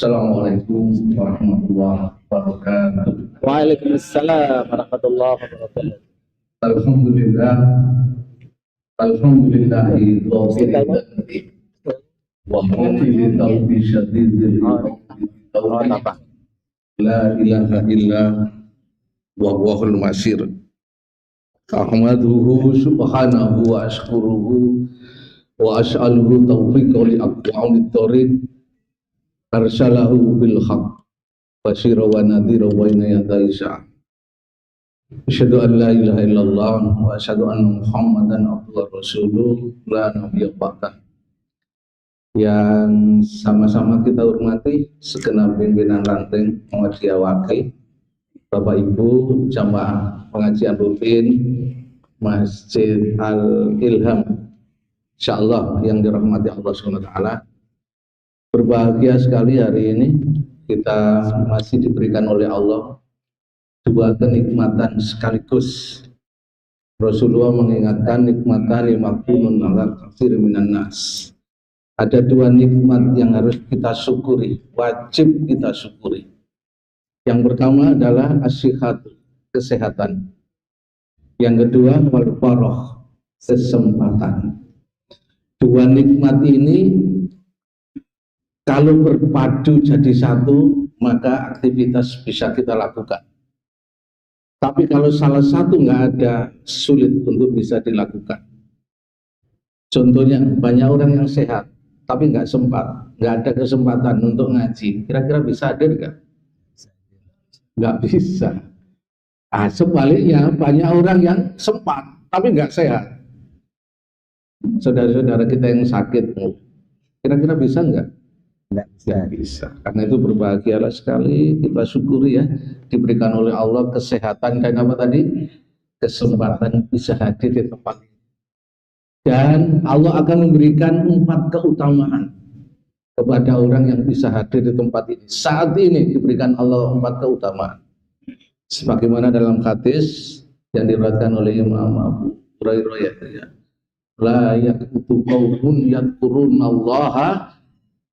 Assalamualaikum warahmatullahi wabarakatuh. Waalaikumsalam warahmatullahi wabarakatuh. Alhamdulillah, alhamdulillahi wa mu'tili tawbi syadidil la ilaha illa wa huwal masir. Ahmaduhu subhanahu wa ashkuruhu wa as'aluhu taufiqa li aqwamit thoriq arsalahu bil haqq basyira wa nadhira wa inna yadai sa'ad. Asyhadu an la ilaha illallah wa asyhadu anna Muhammadan abduhu rasuluh la nabiyya ba'dah. Yang sama-sama kita hormati segenap pimpinan ranting Muhammadiyah Wakil, Bapak Ibu jamaah pengajian rutin Masjid Al-Ilham, insyaallah yang dirahmati Allah SWT. Berbahagia sekali hari ini kita masih diberikan oleh Allah dua kenikmatan sekaligus. Rasulullah mengingatkan nikmatan limakunun ala katsir minan nas. Ada dua nikmat yang harus kita syukuri, wajib kita syukuri. Yang pertama adalah as-sihat, kesehatan. Yang kedua wal-farah, kesempatan. Dua nikmat ini kalau berpadu jadi satu, maka aktivitas bisa kita lakukan. Tapi kalau salah satu nggak ada, sulit untuk bisa dilakukan. Contohnya banyak orang yang sehat, tapi nggak sempat, nggak ada kesempatan untuk ngaji. Kira-kira bisa hadir nggak? Nggak bisa. Sebaliknya banyak orang yang sempat, tapi nggak sehat. Saudara-saudara kita yang sakit, kira-kira bisa nggak? Nggak bisa. Karena itu berbahagialah sekali, kita syukuri ya, diberikan oleh Allah kesehatan dan apa tadi? Kesempatan bisa hadir di tempat ini. Dan Allah akan memberikan 4 keutamaan kepada orang yang bisa hadir di tempat ini. Saat ini diberikan Allah 4 keutamaan. Sebagaimana dalam hadis yang diriwayatkan oleh Imam Abu Hurairah ya. La yaqutu qaumun yadhkurunallaha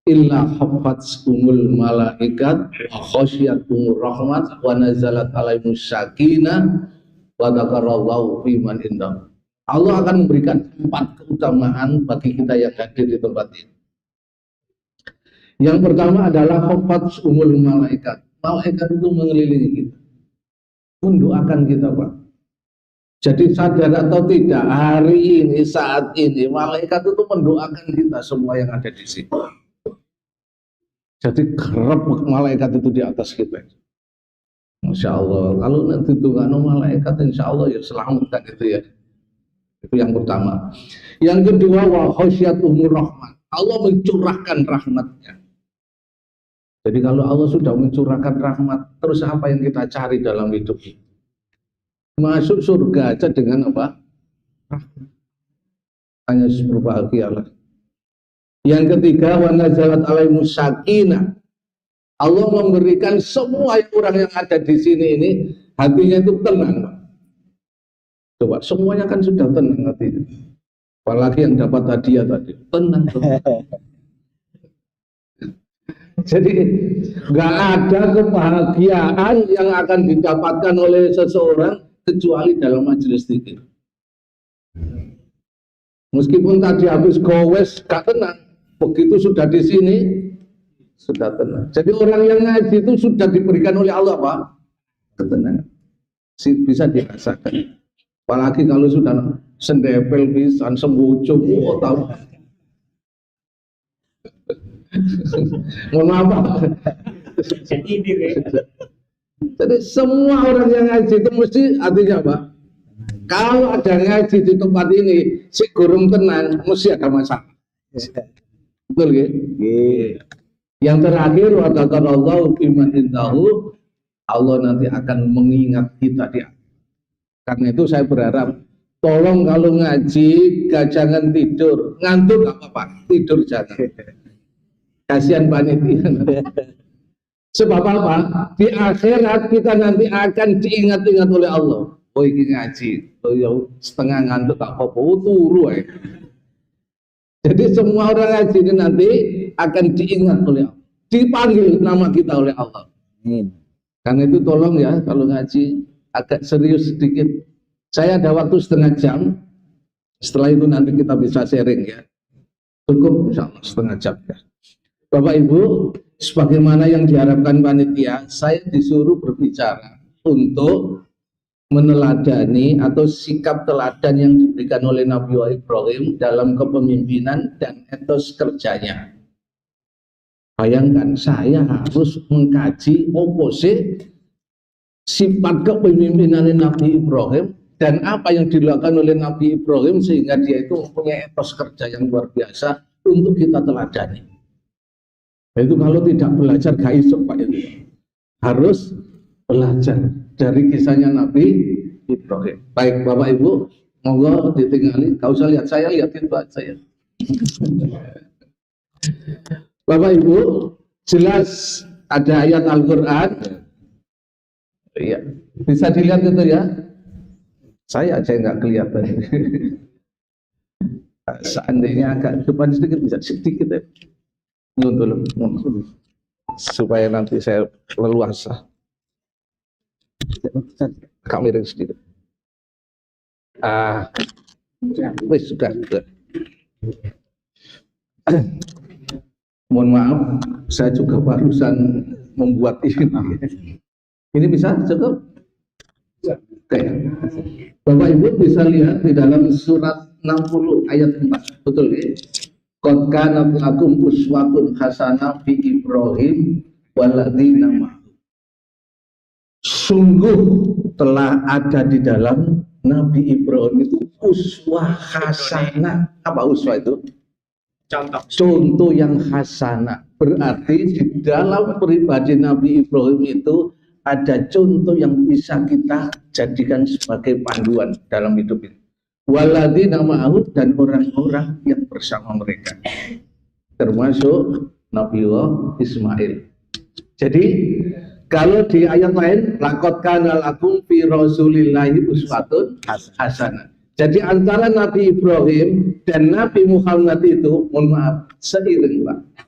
illa hafatsumul malaikat wa khasyiatumur rahmat wa nazalat alaihimus sakinah wa dzakarallahu fi man indah. Allah akan memberikan 4 keutamaan bagi kita yang hadir di tempat ini. Yang pertama adalah hafatsumul malaikat. Malaikat itu mengelilingi kita, mendoakan kita, Pak. Jadi sadar atau tidak, hari ini, saat ini, malaikat itu mendoakan kita semua yang ada di sini. Jadi kerap malaikat itu di atas kita. Masya Allah. Kalau nanti Tuhan malaikat, insya Allah ya selamat kan itu ya. Itu yang pertama. Yang kedua, wa khasyiatumur rahmat. Allah mencurahkan rahmatnya. Jadi kalau Allah sudah mencurahkan rahmat, terus apa yang kita cari dalam hidup ini? Masuk surga aja dengan apa? Hanya berbahagialah. Yang ketiga, wa nazalat alaihimus sakinah. Allah memberikan semua orang yang ada di sini ini hatinya itu tenang. Coba semuanya kan sudah tenang hatinya. Apalagi yang dapat hadiah tadi, tenang. Jadi nggak ada kebahagiaan yang akan didapatkan oleh seseorang kecuali dalam majelis zikir. Meskipun tadi habis gowes gak tenang, begitu sudah di sini sudah tenang. Jadi orang yang ngaji itu sudah diberikan oleh Allah apa? Ketenangan. Bisa dirasakan. Apalagi kalau sudah sendepel pisan sembucuk, tahu. Mohon maaf. Jadi semua orang yang ngaji itu mesti artinya apa? Kalau ada ngaji di tempat ini, si gurung tenang, mesti ada masalah. Betul ya? Yang terakhir, wa dzakarallahu biman indahu, Allah nanti akan mengingat kita di. Karena itu saya berharap, tolong kalau ngaji, jangan tidur, ngantuk gak apa-apa, tidur jangan. Kasihan panitia. Sebab apa? Di akhirat kita nanti akan diingat-ingat oleh Allah. Oh ini ngaji, oh ya setengah ngantuk gak apa-apa, turu ya. Jadi semua orang ngaji ini nanti akan diingat oleh Allah. dipanggil nama kita oleh Allah. Amin. Karena itu tolong ya kalau ngaji agak serius sedikit. Saya ada waktu setengah jam. Setelah itu nanti kita bisa sharing ya. Cukup insya Allah setengah jam ya. Bapak Ibu, sebagaimana yang diharapkan panitia, saya disuruh berbicara untuk meneladani atau sikap teladan yang diberikan oleh Nabi Ibrahim dalam kepemimpinan dan etos kerjanya. Bayangkan saya harus mengkaji opposite sifat kepemimpinan Nabi Ibrahim dan apa yang dilakukan oleh Nabi Ibrahim sehingga dia itu mempunyai etos kerja yang luar biasa untuk kita teladani. Itu kalau tidak belajar gak iso Pak itu. Harus belajar dari kisahnya Nabi Ibrahim. Baik Bapak Ibu, monggo ditinggali. Gak usah lihat saya, lihatin Pak saya. Bapak Ibu, jelas ada ayat Al-Quran. Iya, bisa dilihat itu ya. Saya aja nggak kelihatan. Seandainya agak depan sedikit, bisa sedikit ya. Tolong, supaya nanti saya leluasa. Agak miring sedikit. Wes sudah. Mohon maaf, saya juga barusan membuat ini. Ini bisa cukup? Oke. Bapak Ibu bisa lihat di dalam surat 60 ayat 4. Betul ya? Qad kanat lakum uswatun hasanah fi Ibrahim walladzina ma'ahu. Sungguh telah ada di dalam Nabi Ibrahim itu uswah hasanah. Apa uswah itu? Contoh yang hasanah. Berarti di dalam pribadi Nabi Ibrahim itu ada contoh yang bisa kita jadikan sebagai panduan dalam hidup ini. Walladzina ma'ahu, dan orang-orang yang bersama mereka, termasuk Nabiullah Ismail. Jadi kalau di ayat lain, laqad kana lakum fi rasulillahi uswatun hasanah. Jadi antara Nabi Ibrahim dan Nabi Muhammad itu, mohon maaf, seiring Pak,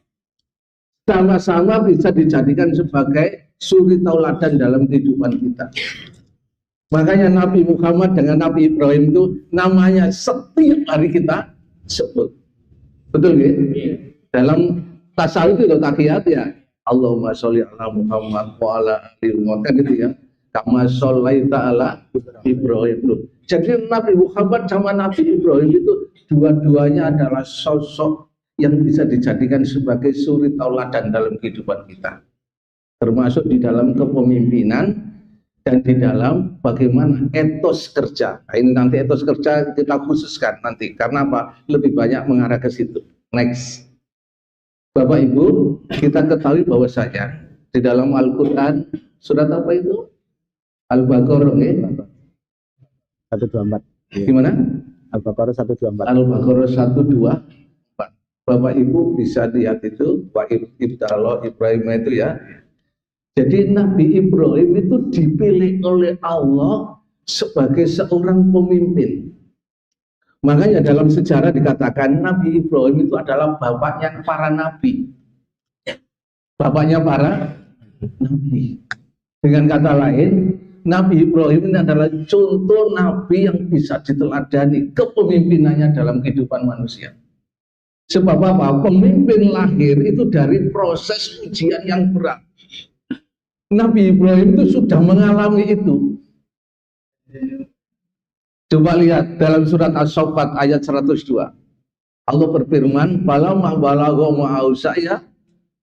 sama-sama bisa dijadikan sebagai suri tauladan dalam kehidupan kita. Makanya Nabi Muhammad dengan Nabi Ibrahim itu namanya setiap hari kita sebut. Betul ya? Dalam tasawuf itu tahiyat ya. Allahumma sholli ala Muhammad wa ala ali Muhammad, kan gitu ya. Kama sholaita ala Ibrahim. Jadi Nabi Muhammad sama Nabi Ibrahim itu dua-duanya adalah sosok yang bisa dijadikan sebagai suri tauladan dalam kehidupan kita. Termasuk di dalam kepemimpinan dan di dalam bagaimana etos kerja. Nah, ini nanti etos kerja kita khususkan nanti, karena apa? Lebih banyak mengarah ke situ. Next. Bapak Ibu, kita ketahui bahwasanya di dalam Al-Quran, surat apa itu? Al-Baqarah, 124. Gimana? Al-Baqarah 124. Al-Baqarah 124. Bapak Ibu bisa lihat itu, Pak Ibtalo Ibrahim itu ya. Jadi Nabi Ibrahim itu dipilih oleh Allah sebagai seorang pemimpin. Makanya dalam sejarah dikatakan Nabi Ibrahim itu adalah bapaknya para nabi. Bapaknya para nabi. Dengan kata lain, Nabi Ibrahim ini adalah contoh nabi yang bisa diteladani kepemimpinannya dalam kehidupan manusia. Sebab apa? Pemimpin lahir itu dari proses ujian yang berat. Nabi Ibrahim itu sudah mengalami itu. Coba lihat dalam surat As-Saffat ayat 102. Allah berfirman, "Falamma balagha ma'ahu sa'ya,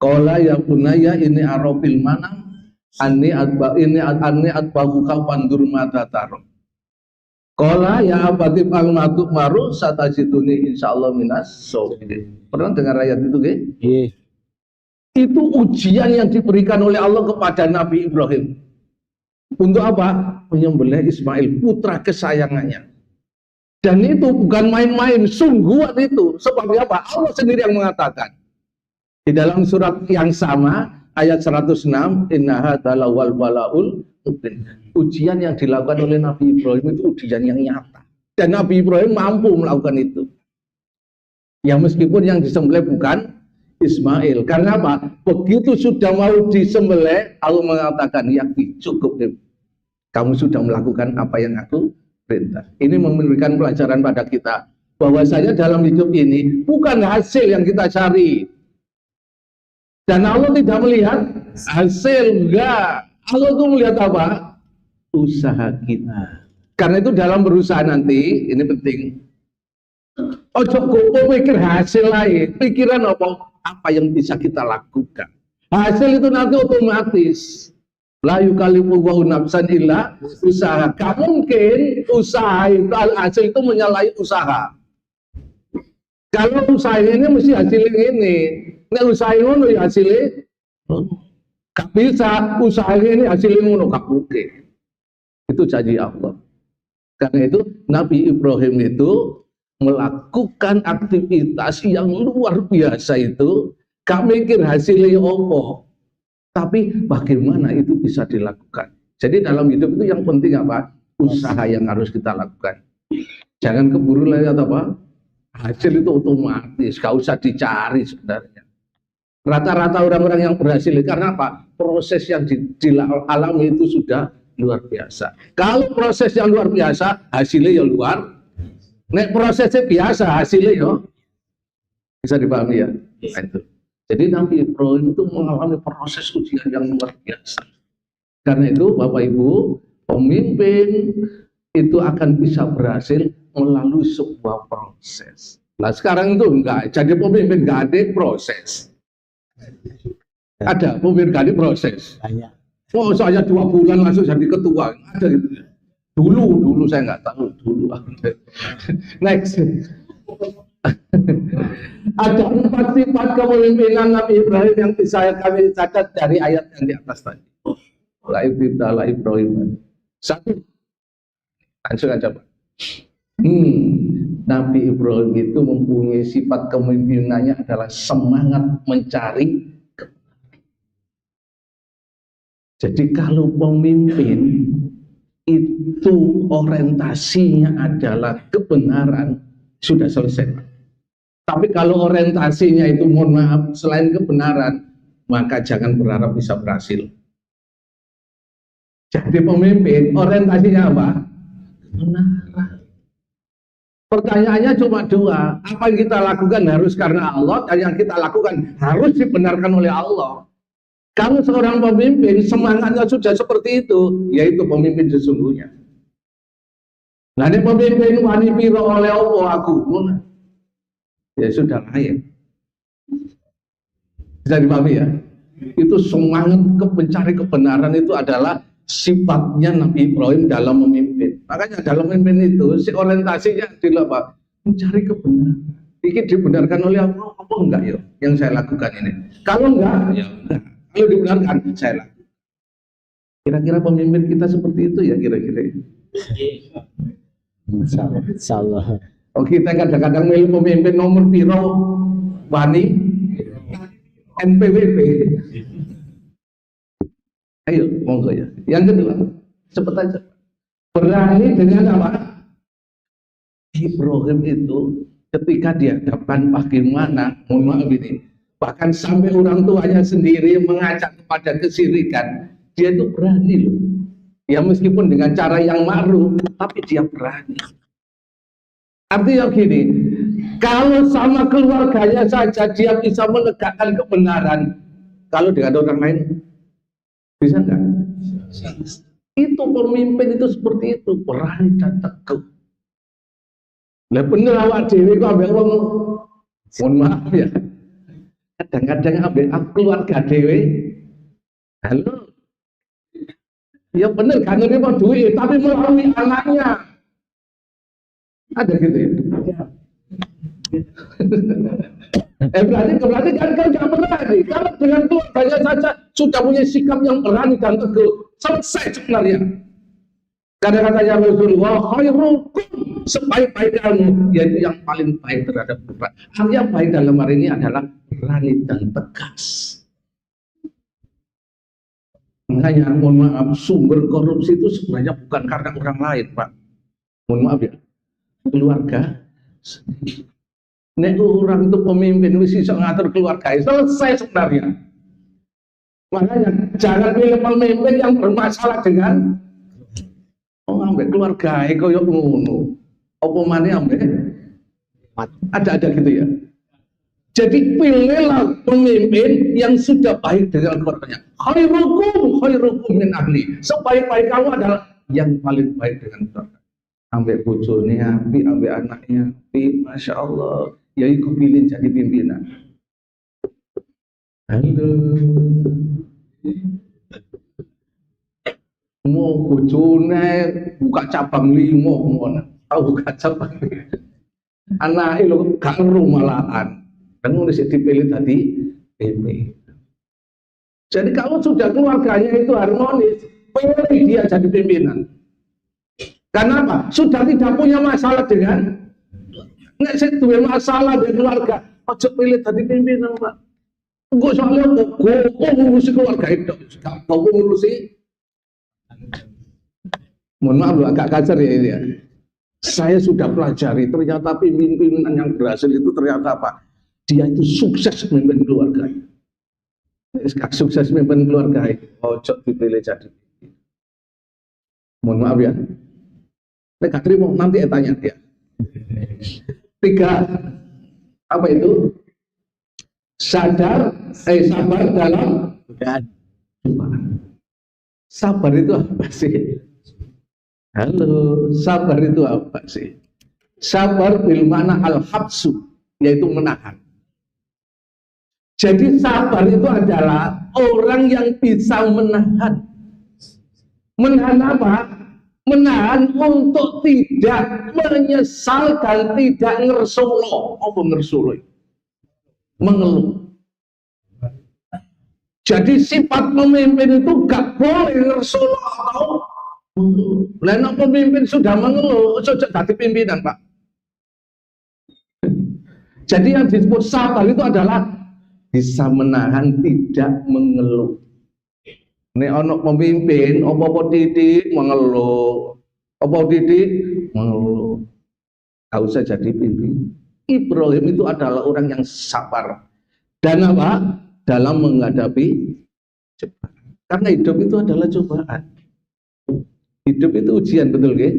qala ya bunayya inni arafil manam anni atba'uka fandur mata taro." Qala ya abati al-matu maru satajiduni insyaallah minas sabirin. Pernah dengar ayat itu nggih? Nggih. Itu ujian yang diberikan oleh Allah kepada Nabi Ibrahim. Untuk apa? Menyembelih Ismail, putra kesayangannya. Dan itu bukan main-main, sungguhan itu. Sebab apa? Allah sendiri yang mengatakan. Di dalam surat yang sama, ayat 106, innaha talawal balaul mubin. Ujian yang dilakukan oleh Nabi Ibrahim itu ujian yang nyata. Dan Nabi Ibrahim mampu melakukan itu. Ya meskipun yang disembelih bukan Ismail. Karena apa? Begitu sudah mau disembelih, Allah mengatakan, ya cukup. Kamu sudah melakukan apa yang aku perintah. Ini memberikan pelajaran pada kita bahwasanya dalam hidup ini bukan hasil yang kita cari. Dan Allah tidak melihat hasil, enggak. Allah itu melihat apa? Usaha kita. Karena itu dalam berusaha nanti, ini penting. Ojo kok mikir hasil lain, pikiran apa yang bisa kita lakukan. Hasil itu nanti otomatis. La yukallifu nafsan illa usaha. Gak mungkin usaha itu, hasil itu menyalahi usaha. Kalau usaha ini mesti hasilnya ini. Nek usaha ngono ya hasilnya gak bisa. Usaha ini hasilnya ngono gak mungkin. Itu janji Allah. Karena itu Nabi Ibrahim itu melakukan aktivitas yang luar biasa itu, gak mikir hasilnya apa, tapi bagaimana itu bisa dilakukan. Jadi dalam hidup itu yang penting apa? Usaha yang harus kita lakukan. Jangan keburu lihat apa? Hasil itu otomatis, gak usah dicari sebenarnya. Rata-rata orang-orang yang berhasil karena apa? Proses yang dialami itu sudah luar biasa. Kalau proses yang luar biasa, hasilnya ya luar. Nek prosesnya biasa, hasilnya ya bisa dipahami ya. Nah, itu. Jadi Nabi Ibrahim itu mengalami proses ujian yang luar biasa. Karena itu Bapak Ibu, pemimpin itu akan bisa berhasil melalui sebuah proses. Nah sekarang itu enggak, jadi pemimpin enggak ada proses. Ada pemimpin enggak ada proses. Oh saya 2 bulan langsung jadi ketua, ada gitu. Dulu saya nggak tahu dulu. Next. Ada 4 sifat kepemimpinan Nabi Ibrahim yang bisa kami catat dari ayat yang di atas tadi. La Ibrahim. 1. Langsung aja Pak. Nabi Ibrahim itu mempunyai sifat kepemimpinannya adalah semangat mencari. Jadi kalau pemimpin itu orientasinya adalah kebenaran, sudah selesai. Tapi kalau orientasinya itu mohon maaf selain kebenaran, maka jangan berharap bisa berhasil. Jadi pemimpin orientasinya apa? Kebenaran. Pertanyaannya cuma 2, apa yang kita lakukan harus karena Allah, dan yang kita lakukan harus dibenarkan oleh Allah. Kalau seorang pemimpin semangatnya sudah seperti itu, yaitu pemimpin sesungguhnya. Nah ini pemimpin wani piro oleh Allah aku, ya sudah layak. Bisa dipahami ya? Itu semangat mencari kebenaran itu adalah sifatnya Nabi Ibrahim dalam memimpin. Makanya dalam memimpin itu si orientasinya adalah mencari kebenaran. Ini dibenarkan oleh Allah apa enggak ya yang saya lakukan ini? Kalau enggak, ya enggak. Kalau dibenarkan, saya lakukan. Kira-kira pemimpin kita seperti itu ya kira-kira. Insyaallah. Oh kita kadang-kadang milih pemimpin nomor piro wani NPWP. Ayo monggo ya. Yang kedua, cepat aja. Berani dengan apa? Ibrahim itu ketika dihadapkan bagaimana, mohon maaf ini, bahkan sampai orang tuanya sendiri mengajak kepada kesirikan, dia itu berani loh. Ya meskipun dengan cara yang ma'ruf, tapi dia berani. Artinya gini, kalau sama keluarganya saja dia bisa menegakkan kebenaran, kalau dengan orang lain bisa nggak? Itu pemimpin itu seperti itu, berani dan teguh. Lah bener awak dhewe kok ambek wong, mohon maaf ya. Kadang-kadang ambek keluarga dhewe, halo, ya bener kan nerima duit, tapi melalui anaknya, ada gitu ya. Berarti kan nggak berani. Kalau dengan keluarganya saja sudah punya sikap yang berani dan teguh, selesai sebenarnya. Karena katanya Rasulullah, khairukum, sebaik-baik kamu, yaitu yang paling baik terhadap Tuhan. Artinya baik dalam hari ini adalah berani dan tegas. Makanya mohon maaf, sumber korupsi itu sebenarnya bukan karena orang lain, Pak. Mohon maaf ya, keluarga sendiri. Nek orang itu pemimpin wis iso ngatur keluarga, selesai sebenarnya. Makanya jangan pilih pemimpin yang bermasalah dengan ambek keluarga koyo ngono. Apa maneh ambek ada gitu ya. Jadi pilihlah pemimpin yang sudah baik dengan keluarganya. Khairukum min ahli. Sebaik-baik kamu adalah yang paling baik dengan keluarga. Ambek bojone api, ambek anaknya api, masya Allah. Ya ikut pilih jadi pimpinan. Halo. Mau bojone buka cabang 5 ngono. Tahu buka cabang 5. Anake lho gak ngeru malahan. Kan nulis dipilih tadi ini. Jadi kalau sudah keluarganya itu harmonis, pilih dia jadi pimpinan. Karena apa? Sudah tidak punya masalah dengan nggak saya punya masalah dengan keluarga. Ojo pilih tadi pimpinan Pak. Enggak soalnya kok ngurusi keluarga itu, kok ngurusi. Mohon maaf agak kasar ya ini ya. Saya sudah pelajari ternyata pimpinan yang berhasil itu ternyata apa? Dia itu sukses memimpin keluarga. Sukses memimpin keluarga. Ojo dipilih jadi. Mohon maaf ya. Nek gak terima nanti tanya dia. 3 apa itu? Sabar dalam cobaan. Sabar itu apa sih? Halo, sabar itu apa sih? Sabar bil makna al-habsu, yaitu menahan. Jadi sabar itu adalah orang yang bisa menahan. Menahan apa? Menahan untuk tidak menyesal dan tidak ngersulo. Apa ngersulo? Mengeluh. Jadi sifat pemimpin itu gak boleh ngersulo atau mengeluh. Lain pemimpin sudah mengeluh, sudah jadi pimpinan Pak. Jadi yang disebut sabar itu adalah bisa menahan, tidak mengeluh. Nek ono pemimpin, apa-apa titik mengeluh, apa titik mengeluh. Gak usah jadi pimpin. Ibrahim itu adalah orang yang sabar dan apa? Dalam menghadapi cobaan. Karena hidup itu adalah cobaan. Hidup itu ujian, betul gak?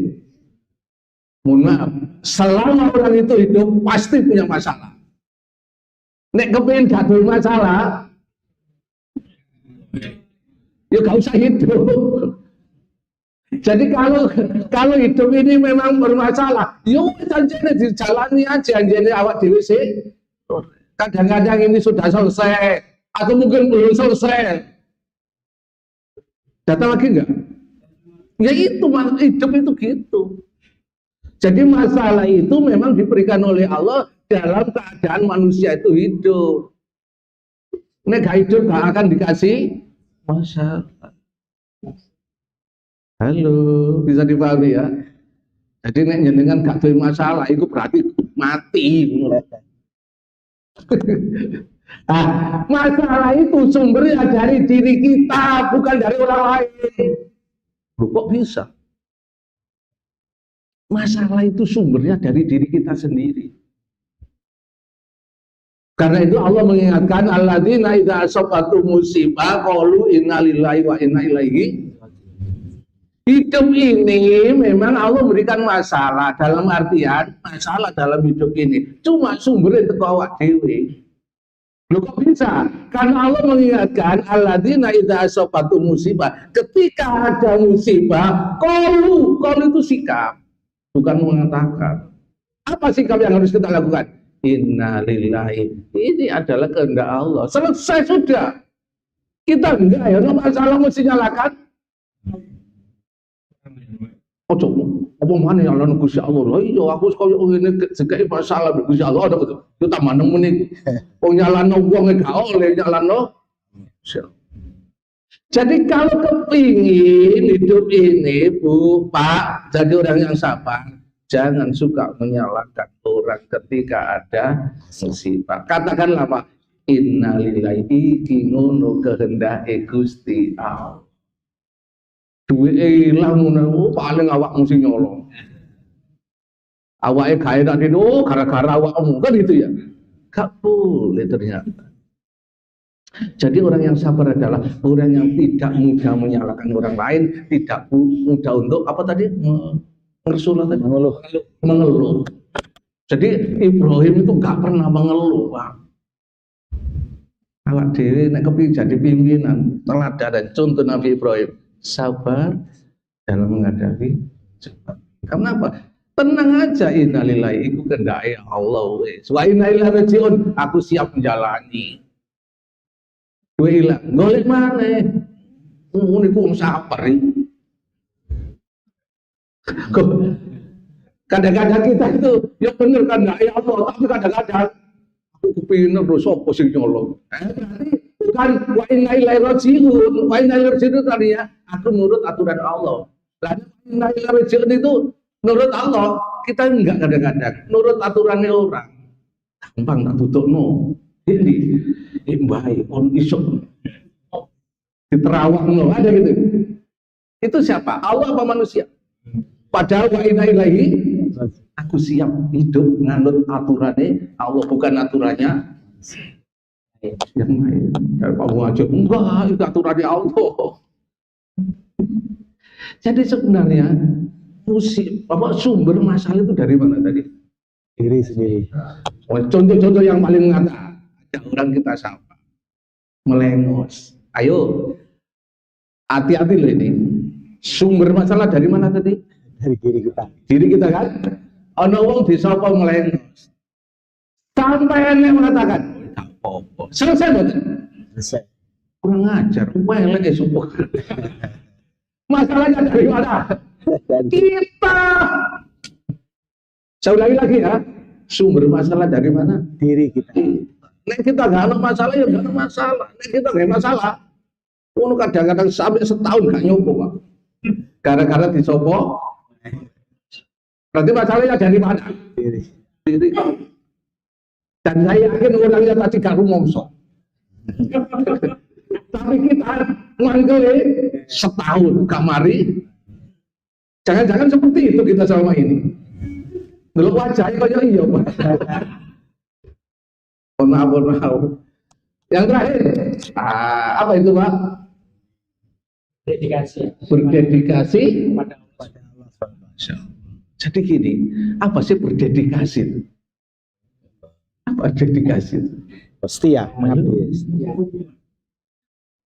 Mohon maaf, selama orang itu hidup pasti punya masalah. Nek kepingin gak masalah, ya gak usah hidup. Jadi kalau hidup ini memang bermasalah, yuk janjinya dijalani aja, janjinya awak dewi sih. Kadang-kadang ini sudah selesai, atau mungkin belum selesai. Datang lagi enggak? Ya itu hidup itu gitu. Jadi masalah itu memang diberikan oleh Allah dalam keadaan manusia itu hidup. Nek gak hidup gak akan dikasih masalah. Halo, bisa dipahami ya? Jadi nek jenengan gak ada masalah, itu berarti mati. Masalah itu sumbernya dari diri kita, bukan dari orang lain. Loh, kok bisa? Masalah itu sumbernya dari diri kita sendiri. Karena itu Allah mengingatkan alladzina idza asabatu musibah qalu inna lillahi wa inna ilaihi. Hidup ini memang Allah memberikan masalah, dalam artian masalah dalam hidup ini cuma sumbernya teko awak dhewe. Loh kok bisa? Karena Allah mengingatkan alladzina idza asabatu musibah, ketika ada musibah, qalu itu sikap, bukan mengatakan. Apa sikap yang harus kita lakukan? Inna lillahi. Ini adalah kehendak Allah. Selesai sudah. Kita enggak ya, masalah mesti nyalakan. Ojo, apa mana yang lalu Gusti Allah? Iya, aku koyo ngene segake masalah Gusti Allah ada betul. Yo tak maneng muni. Wong nyalano wong gak oleh nyalano. Jadi kalau kepingin hidup ini, Bu, Pak, jadi orang yang sabar, jangan suka menyalahkan orang ketika ada musibah. Katakanlah Pak, innalillahi iki ngono kehendake Gusti Allah. Duwe ilang ngono paling awak mesti nyolong. awake gak enak itu gara-gara awakmu kan gitu ya. Gak boleh ternyata. Jadi orang yang sabar adalah orang yang tidak mudah menyalahkan orang lain, tidak mudah untuk apa tadi mengeluh. Jadi Ibrahim itu gak pernah mengeluh, Pak. Awak dhewe nek kepingin jadi pimpinan, teladan dan contoh Nabi Ibrahim, sabar dalam menghadapi cepat. Kenapa? Tenang aja, innalillahi iku kendake Allah wis. Wa inna ilaihi rajiun, aku siap menjalani. Kowe ilang, golek maneh. Niku wong sabar iki. Kadang-kadang kita itu ya bener kendake Allah, tapi kadang-kadang aku kepingin terus apa sing nyolong. Berarti bukan wa inna ilaihi rajiun. Wa inna ilaihi rajiun tadi ya, aku nurut aturan Allah. Lah inna ilaihi rajiun itu nurut Allah, kita enggak kadang-kadang nurut aturannya orang. Gampang tak tutupno. Ini baik on isok diterawang ada gitu. Itu siapa? Allah apa manusia? Padahal wa inna ilaihi, aku siap hidup nganut aturannya Allah, bukan aturannya yang lain. Dan kamu aja enggak, itu aturannya Allah. Jadi sebenarnya sumber masalah itu dari mana tadi? Diri sendiri. Contoh-contoh yang paling nyata, ada orang kita sapa melengos. Ayo, hati-hati loh ini. Sumber masalah dari mana tadi? Dari diri kita. Diri kita kan? Ono wong disapa melengos. Sampai enek mengatakan, "Gak apa-apa." Selesai betul. Selesai. Kurang ajar, welek sumpah. Masalahnya dari mana? Kita. Saya ulangi lagi ya. Sumber masalah dari mana? Diri kita. Nek kita nggak ada masalah ya nggak ada masalah. Nek kita nggak masalah, pun kadang-kadang sampai setahun nggak nyopo Pak. Gara-gara disopo. Berarti masalahnya dari mana? Diri. Diri. Dan saya yakin orangnya tadi gak rumongso. Tapi kita ngangge setahun kamari. Jangan-jangan seperti itu kita selama ini. Dulu wajahnya kayak iya Pak. Mohon maaf. Yang terakhir, apa itu Pak? Berdedikasi pada Allah. Jadi gini, apa sih berdedikasi itu? Apa dedikasi itu? Setia, mengabdi.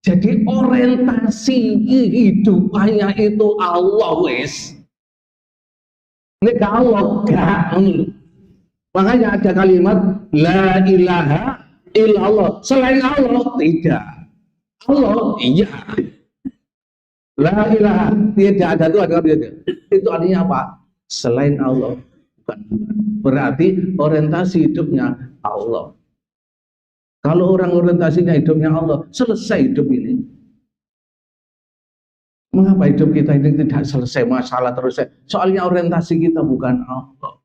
Jadi orientasi hidupannya itu Allah wes. Ini Allah gak. Makanya ada kalimat la ilaha illallah. Selain Allah tidak. Allah iya. La ilaha tidak ada itu adalah itu artinya apa? Selain Allah bukan. Berarti orientasi hidupnya Allah. Kalau orang orientasinya hidupnya Allah, selesai hidup ini. Mengapa hidup kita ini tidak selesai masalah terus? Soalnya orientasi kita bukan Allah.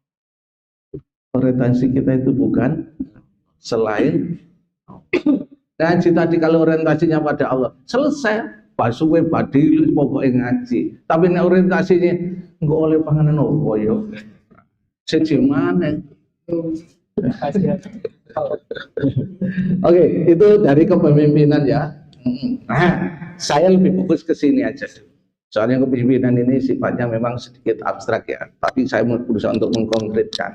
Orientasi kita itu bukan selain Allah. Dan tadi kalau orientasinya pada Allah, selesai. Pasuwe badi pokoknya ngaji. Tapi nek orientasinya enggak oleh panganan opo yo. Sejemane. Oke, itu dari kepemimpinan ya. Nah, saya lebih fokus ke sini aja. Soalnya kepemimpinan ini sifatnya memang sedikit abstrak ya, tapi saya berusaha untuk mengkonkretkan.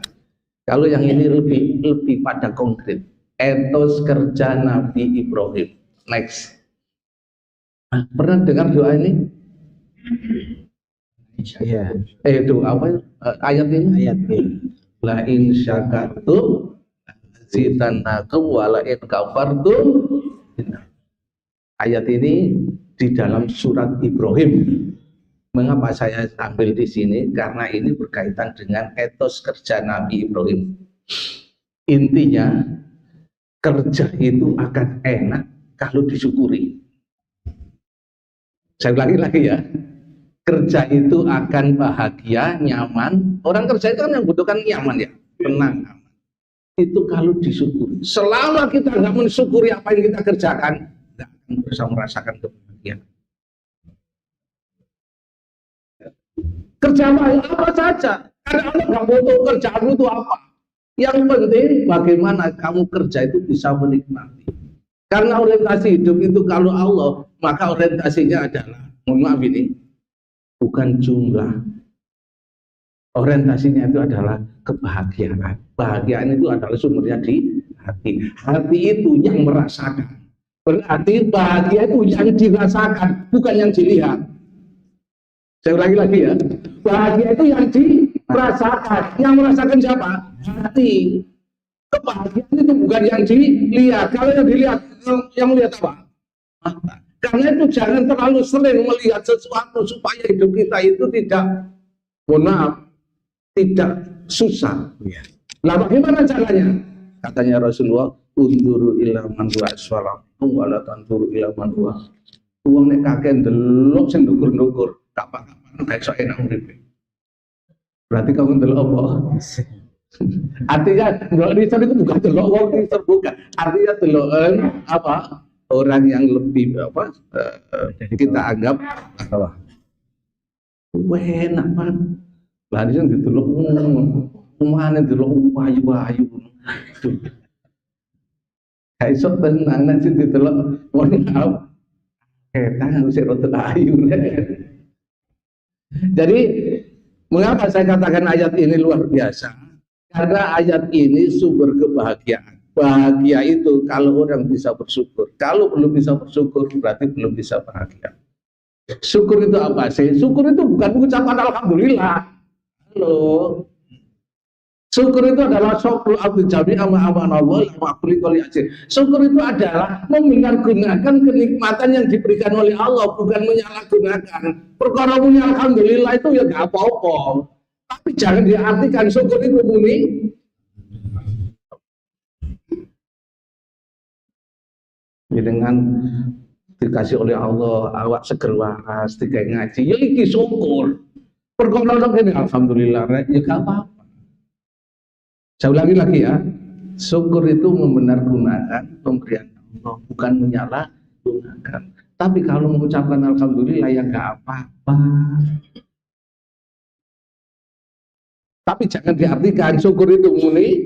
Kalau yang ini lebih pada konkret. Etos kerja Nabi Ibrahim. Next. Nah, pernah dengar doa ini? Iya. Doa apa? Ayat ini? Ayat ini. La in syakartum zidannakum wa la in kafartum. Ayat ini di dalam surat Ibrahim. Mengapa saya ambil di sini? Karena ini berkaitan dengan etos kerja Nabi Ibrahim. Intinya kerja itu akan enak kalau disyukuri. Saya ulangi lagi ya. Kerja itu akan bahagia, nyaman. Orang kerja itu kan yang butuhkan nyaman ya, tenang, aman. Itu kalau disyukuri. Selama kita nggak mensyukuri apa yang kita kerjakan, nggak akan bisa merasakan kebahagiaan. Kerja apa saja, Karena Allah nggak butuh kerjaanmu itu apa. Yang penting bagaimana kamu kerja itu bisa menikmati. Karena orientasi hidup itu kalau Allah, maka orientasinya adalah, mohon maaf ini, bukan jumlah. Orientasinya itu adalah kebahagiaan. Kebahagiaan itu adalah sumbernya di hati. Hati itu yang merasakan. Berarti bahagia itu yang dirasakan, bukan yang dilihat. Saya ulangi lagi ya. Bahagia itu yang dirasakan. Yang merasakan siapa? Hati. Kebahagiaan itu bukan yang dilihat. Kalau yang dilihat, yang melihat apa? Mata. Karena itu jangan terlalu sering melihat sesuatu supaya hidup kita itu tidak, mohon maaf, tidak susah. Lah bagaimana caranya? Katanya Rasulullah, unduru ila man huwa asfalakum wa la tanduru ila man huwa. Wong nek kakek ndelok sing ndukur-ndukur, kapan-kapan gak iso enak uripe. Berarti kamu ndelok apa? Artinya ndelok itu bukan ndelok wong terbuka. Artinya ndelok apa? Orang yang lebih apa? Kita anggap apa? Enak banget. Lah dia ndelok umane ndelok ayu-ayu. Kayak iso tenang nek ndelok wong tangan usir rotok ayu. Jadi mengapa saya katakan ayat ini luar biasa? Karena ayat ini sumber kebahagiaan. Bahagia itu kalau orang bisa bersyukur. Kalau belum bisa bersyukur berarti belum bisa bahagia. Syukur itu apa sih? Syukur itu bukan mengucapkan alhamdulillah. Halo. Syukur itu adalah syukur abdi jami aman Allah wa kulli qali ajir. Syukur itu adalah menggunakan kenikmatan yang diberikan oleh Allah, bukan menyalahgunakan. Perkara punya alhamdulillah itu ya gak apa-apa. Tapi jangan diartikan syukur itu muni dengan dikasih oleh Allah awak seger waras, digawe ngaji, ya iki syukur. Perkara ini alhamdulillah ya gak apa-apa. Saya ulangi lagi ya, syukur itu membenargunakan pemberian Allah, bukan menyalahgunakan. Tapi kalau mengucapkan alhamdulillah ya nggak apa-apa. Tapi jangan diartikan syukur itu muni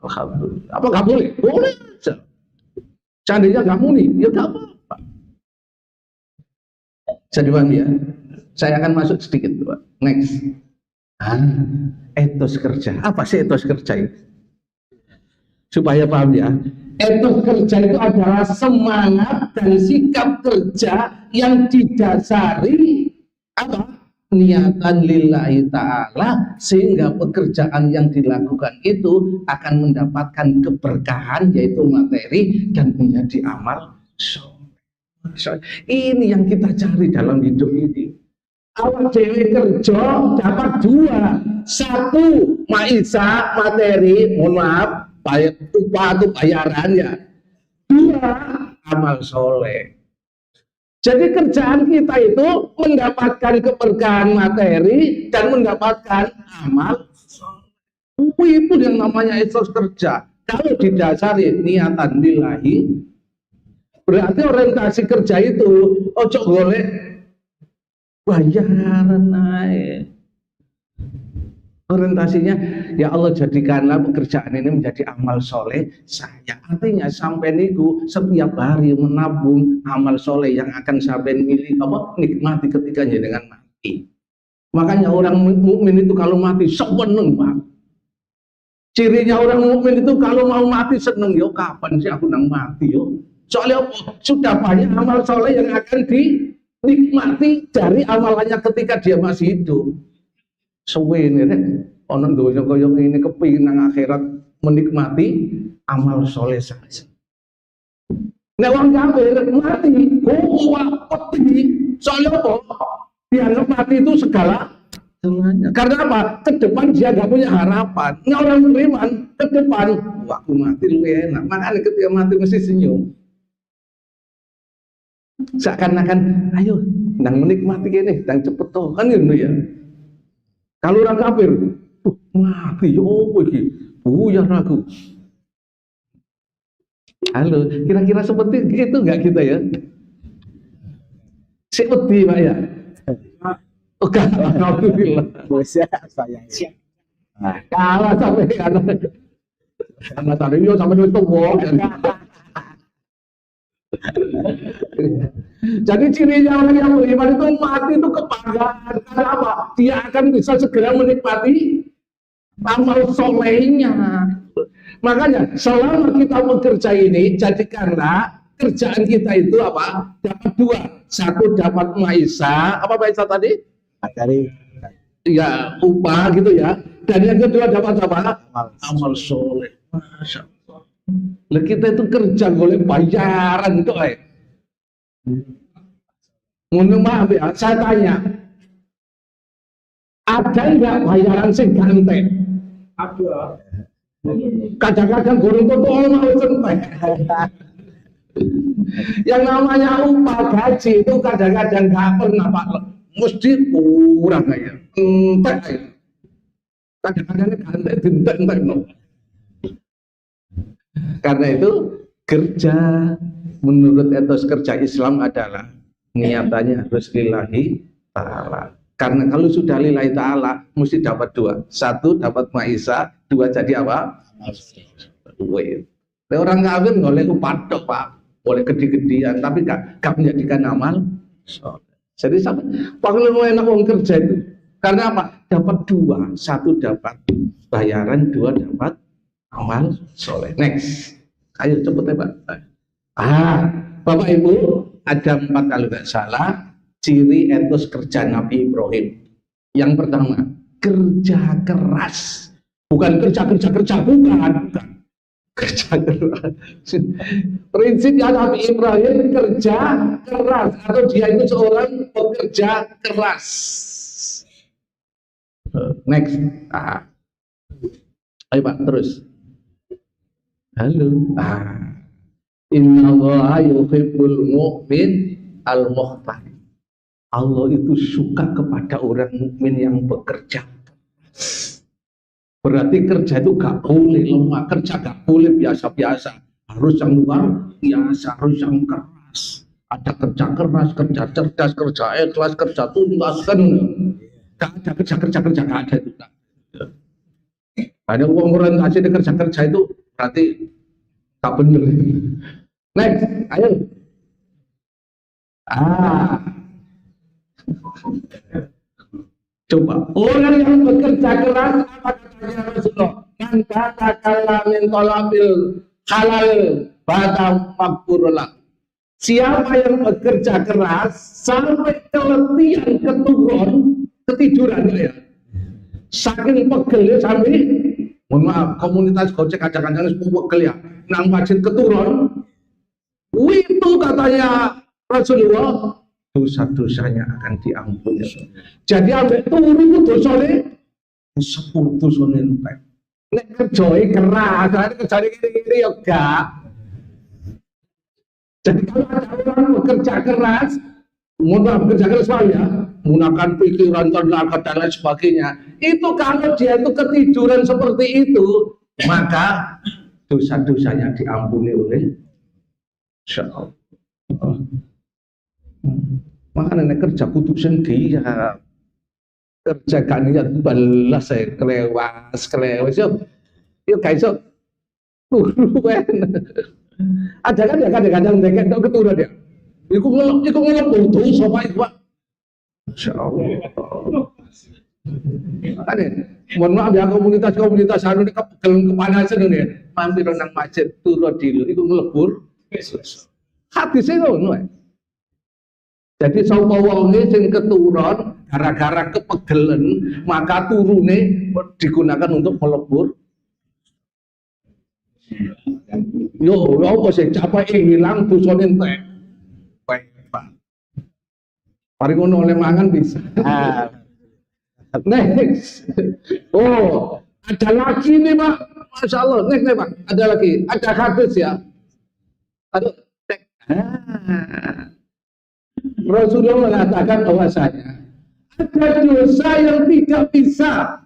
alhamdulillah. Apa nggak boleh? Boleh. Seandainya nggak muni, ya nggak apa-apa. Jadi paham ya? Saya akan masuk sedikit, Pak. Next. Etos kerja. Apa sih etos kerja itu? Supaya paham ya. Etos kerja itu adalah semangat dan sikap kerja yang didasari apa? Niatan lillahi ta'ala, sehingga pekerjaan yang dilakukan itu akan mendapatkan keberkahan, yaitu materi, dan menjadi amal soleh. Ini yang kita cari dalam hidup ini. Awak dewe kerja dapat dua, satu maisa materi, mohon maaf, upah itu bayaran ya. Dua amal soleh. Jadi kerjaan kita itu mendapatkan keberkahan materi dan mendapatkan amal soleh. Itu yang namanya etos kerja. Kalau didasari niatan lillahi, berarti orientasi kerja itu ojo golek bayaran naik. Orientasinya ya Allah, jadikanlah pekerjaan ini menjadi amal soleh saya. Artinya sampai niku setiap hari menabung amal soleh yang akan sampai nikmati ketika dengan mati. Makanya orang mukmin itu kalau mati seneng Pak. Cirinya orang mukmin itu kalau mau mati seneng, yo kapan sih aku nang mati yo. Soalnya sudah banyak amal soleh yang akan dinikmati dari amalannya ketika dia masih hidup. Suwe ini ono donya koyo ngene kepingin nang akhirat menikmati amal soleh saja. Nek wong kafir mati, peti. Soalnya apa? Dianggap mati itu segala semuanya. Karena apa? Ke depan dia nggak punya harapan. Nek orang beriman ke depan, wah aku mati lu enak. Makanya ketika mati mesti senyum. Seakan-akan, ayo, nang menikmati ini, nang cepet toh kan gitu ya. Kalau orang kafir, mati, yo, begini, buyar aku. Halo, kira-kira seperti itu nggak kita ya? Seperti Pak ya. Enggak, alhamdulillah. Bisa saya. Kalah sampai anak tadi yo sampai itu Jadi cirinya orang yang beriman itu mati itu kebanggaan. Karena apa? Dia akan bisa segera menikmati amal solehnya. Makanya selama kita bekerja ini, jadikanlah kerjaan kita itu apa? Dapat dua. Satu dapat maisa. Apa maisa tadi? Dari Ya upah gitu ya. Dan yang kedua dapat apa? Amal soleh. Masya Allah. Lah kita itu kerja boleh bayaran itu Mohon maaf ya, saya tanya, ada nggak bayaran sing ganteng? Ada. Kadang-kadang gurung tuh mau centek. Yang namanya upah gaji itu kadang-kadang nggak pernah Pak, mesti kurang kayak entek. Kadang-kadang ganteng entek no. Karena itu kerja menurut etos kerja Islam adalah niatannya harus lillahi ta'ala. Karena kalau sudah lillahi ta'ala mesti dapat dua. Satu dapat maisa, dua jadi apa? Orang kafir boleh patok Pak, boleh gede-gedean, tapi gak menjadikan amal. Jadi sampai paling enak orang kerja itu. Karena apa? Dapat dua, satu dapat bayaran, dua dapat amal soleh. Next, ayo cepet ya Pak. Bapak Ibu, ada 4 kalau nggak salah ciri etos kerja Nabi Ibrahim. Yang pertama, kerja keras. Bukan kerja, bukan. Kerja keras. Prinsipnya Nabi Ibrahim kerja keras, atau dia itu seorang pekerja keras. Next. Ayo Pak, terus. Halo. Innallaha yuhibbul mu'min al-muhtalim. Allah itu suka kepada orang mukmin yang bekerja. Berarti kerja itu gak boleh lemah, kerja gak boleh biasa-biasa. Harus yang luar biasa, harus yang keras. Ada kerja keras, kerja cerdas, kerja ikhlas, kerja tuntas kan. Gak ada kerja gak ada itu. Ada orientasi di kerja itu berarti tak benar. Next, ayo. Coba orang yang bekerja keras apa katanya Rasulullah? Man katakanlah min talabil halal bata makburullah. Siapa yang bekerja keras sampai keletihan, ketiduran ya. Saking pegelnya sampai, mohon maaf, komunitas gojek kadang-kadang pegel ya, nang masjid keturun. Itu katanya Rasulullah, dosa-dosanya akan diampuni. Jadi ambek turu itu dosane 10 dosane entek. Nek kerjane keras, kerjane gini-gini ya gak. Jadi kalau ada orang bekerja keras, mohon maaf, bekerja keras ya, menggunakan pikiran, tenaga dan lain sebagainya. Itu kalau dia itu ketiduran seperti itu, maka dosa-dosanya diampuni oleh Insyaallah. Makanya kerja putusan dia kerja gak niat balas saya kelewas yuk guys ada kan ya kadang-kadang mereka tak keturun dia iku ngelok butuh sopai Pak. Insyaallah. Makanya mohon maaf ya komunitas anu ini kepanasan ini mampir nang masjid turun dulu iku ngelebur hadisnya ngono. Jadi sapa wonge sing keturun gara-gara kepegelen maka turune digunakan untuk melebur. Yo, apa sih capek hilang dosane entek. Mari ngono oleh mangan bisa. Next. Oh, ada lagi nih Pak. Masya Allah. Next nih Pak. Ada lagi. Ada hadis ya. Aduh. Rasulullah mengatakan bahwasanya ada dosa yang tidak bisa